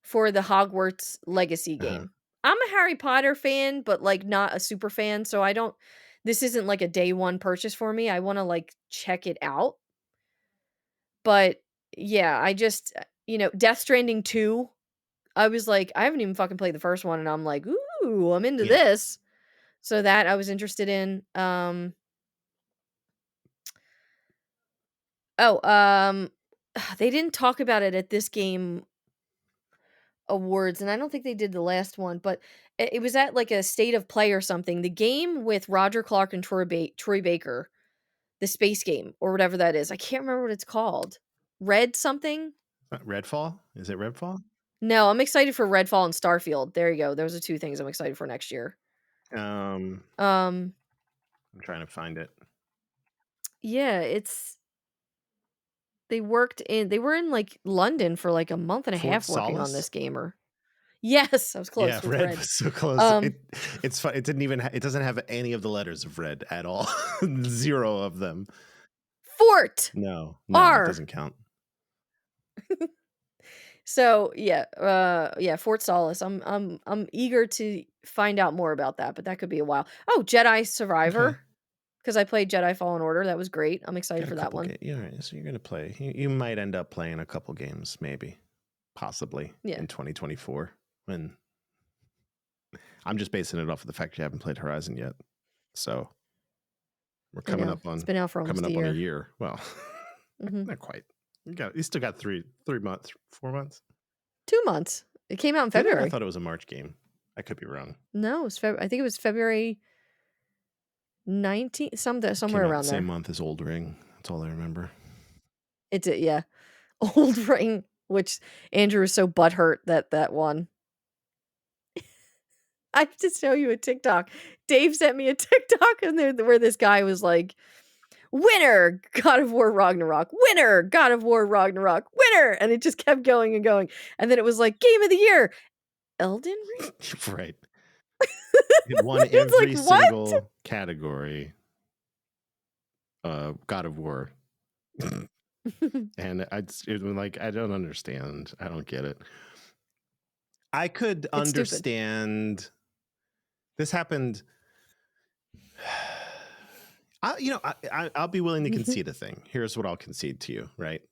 for the Hogwarts Legacy Uh-huh. game. I'm a Harry Potter fan, but, like, not a super fan, so I don't this isn't like a day one purchase for me. I wanna, like, check it out. But, yeah, Death Stranding 2, I was like, I haven't even fucking played the first one, and I'm like, "Ooh, I'm into Yeah. this." So that I was interested in. Oh, they didn't talk about it at this game awards, and I don't think they did the last one, but it was at, like, a state of play or something. The game with Roger Clark and Troy Baker, the space game or whatever that is. I can't remember what it's called. Red something? Redfall? Is it Redfall? No, I'm excited for Redfall and Starfield. There you go. Those are 2 things I'm excited for next year. Um, Um, I'm trying to find it. yeah, they were in, like, London for, like, a month and a Fort half working on Solace? this game or Yes, I was Yeah, close with red Red. was so close. Um, It's fun. It didn't even it doesn't have any of the letters of red at all. Zero of them. Fort No, it R. doesn't count. So, yeah, Fort Solace. I'm eager to find out more about that, but that could be a while. Oh, Jedi Okay. Survivor, because I played Jedi Fallen Order. That was great. I'm excited Got a for that couple one. games. Yeah, all right. So you're gonna play. You might end up playing a couple games, maybe, possibly Yeah, in 2024. When I'm just basing it off of the fact you haven't played Horizon yet. So we're I coming know. up It's on been out for almost a a year. year. Well, Mhm. not quite. You still got three months, 4 months. 2 months. It came out in Did it? I February. thought it was a March game. I could be wrong. No, I think it was February 19th, Came somewhere out the around same there. month as Old Ring. That's all I remember. Yeah. Old Ring, which Andrew was so butthurt that one. I have to show you a TikTok. Dave sent me a TikTok and there where this guy was like, winner, God of War Ragnarok, winner, God of War Ragnarok, winner, and it just kept going and going, and then it was like, game of the year, Elden Ring? Right. It won It's every like, what? single category. God of War. And it was like, I don't understand. I don't get it. I could It's stupid. understand. This happened. I'll be willing to concede a thing. Here's what I'll concede to you, right?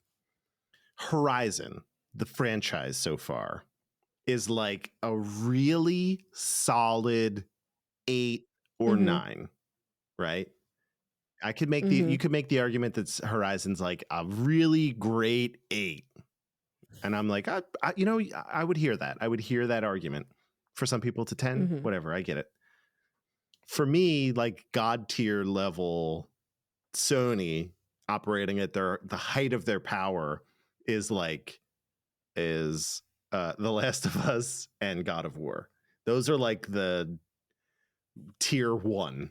Horizon, the franchise so far, is like a really solid 8 or Mhm. 9, right? You Mhm. could make the argument that Horizon's like a really great 8. And I'm like, I would hear that. I would hear that argument. For some people to 10, Mhm. whatever, I get it. For me, like God tier level Sony operating at the height of their power is The Last of Us and God of War. Those are like the tier 1.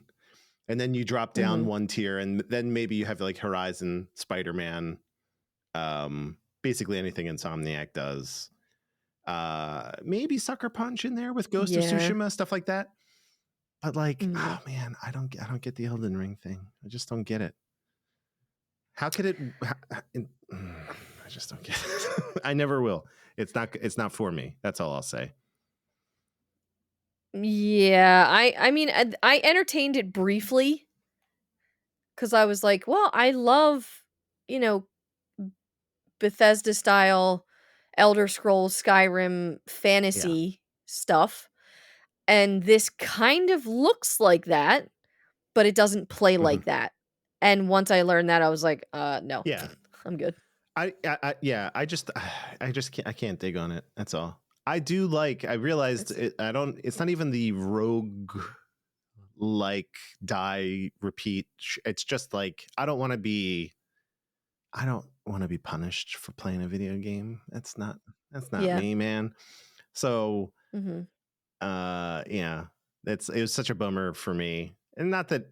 And then you drop down Mhm. one tier, and then maybe you have like Horizon, Spider-Man, basically anything Insomniac does. Maybe Sucker Punch in there with Ghost of Yeah. Tsushima, stuff like that. But like, Mhm. oh man, I don't get the Elden Ring thing. I just don't get it. How could it? I just don't get it. I never will. It's not for me. That's all I'll say. Yeah, I mean, I entertained it briefly because I was like, well, I love, you know, Bethesda style Elder Scrolls Skyrim Yeah. fantasy stuff, and this kind of looks like that, but it doesn't play Mhm. like that. And once I learned that, I was like, no, Yeah. I'm good. Yeah. I can't dig on it. That's all. I do like. I realized It's it. I don't. It's not even the rogue like die repeat. It's just like I don't want to be punished for playing a video game. That's not yeah. me, man. So Mhm. yeah, it was such a bummer for me, and not that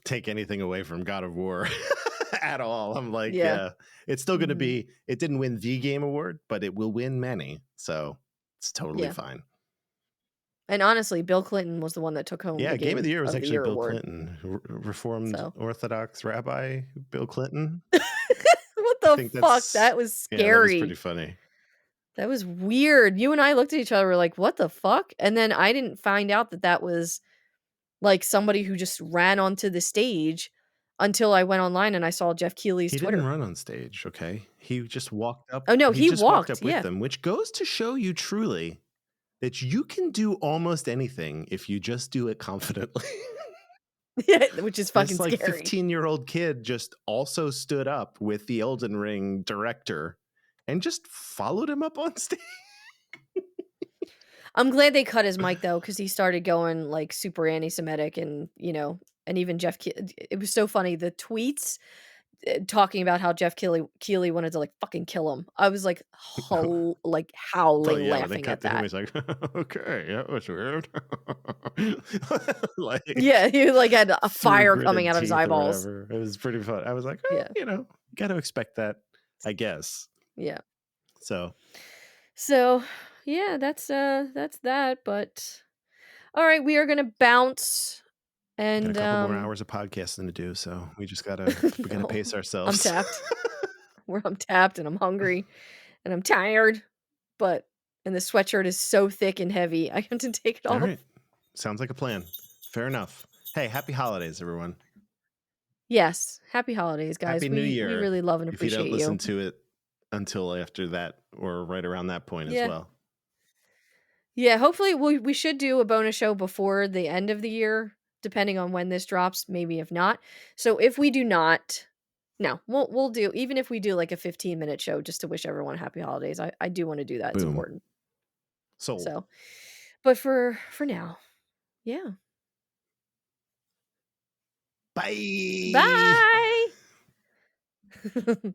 take anything away from God of War at all. I'm like, Yeah. yeah, it's still going to Mhm. be. It didn't win the game award, but it will win many, so it's totally Yeah. fine. And honestly, Bill Clinton was the one that took home Yeah, the game of the Game year was of the actually Year Bill award. Clinton, Reformed So, Orthodox rabbi Bill Clinton. what I the think fuck? that's That was yeah, that was pretty scary. funny. That was weird. You and I looked at each other, we're like, "What the fuck?" And then I didn't find out that that was, like, somebody who just ran onto the stage until I went online and I saw Jeff Keighley's He didn't Twitter. run on stage, okay? Oh, no, He he just walked walked, up with yeah. them, which goes to show you truly that you can do almost anything if you just do it confidently. Yeah, which is This fucking like scary. 15-year-old kid just also stood up with the Elden Ring director and just followed him up on stage. I'm glad they cut his mic though, because he started going, like, super anti-Semitic and, and even it was so funny, the tweets, talking about how Jeff Keighley wanted to, like, fucking kill him. I was, like, Oh howling yeah, when they laughing cut at to him, that. he's like, "Okay, that was weird." Like Yeah, he, like, had a through fire coming gritted out of his teeth or eyeballs. whatever. It was pretty fun. I was like, Yeah, got to expect that, I guess. yeah. So, So, yeah, that's that, but alright, we are gonna bounce got a and, couple more hours of podcasting to do, so we gotta no, pace I'm ourselves. tapped. I'm tapped and I'm hungry and I'm tired, but and the sweatshirt is so thick and heavy, I have to take it All off. right, sounds like a plan. Fair enough. Hey, happy holidays, everyone. Yes, happy holidays, guys. Happy New We Year. really love and If you don't appreciate listen you. to it until after that or right around that point as Yeah. well. Yeah, hopefully we should do a bonus show before the end of the year, depending on when this drops, maybe if not. So if we do not, no, we'll do, even if we do like a 15-minute show just to wish everyone happy holidays. I do want to do that. It's Boom. important. Sold. So, but for now, yeah. Bye. Bye.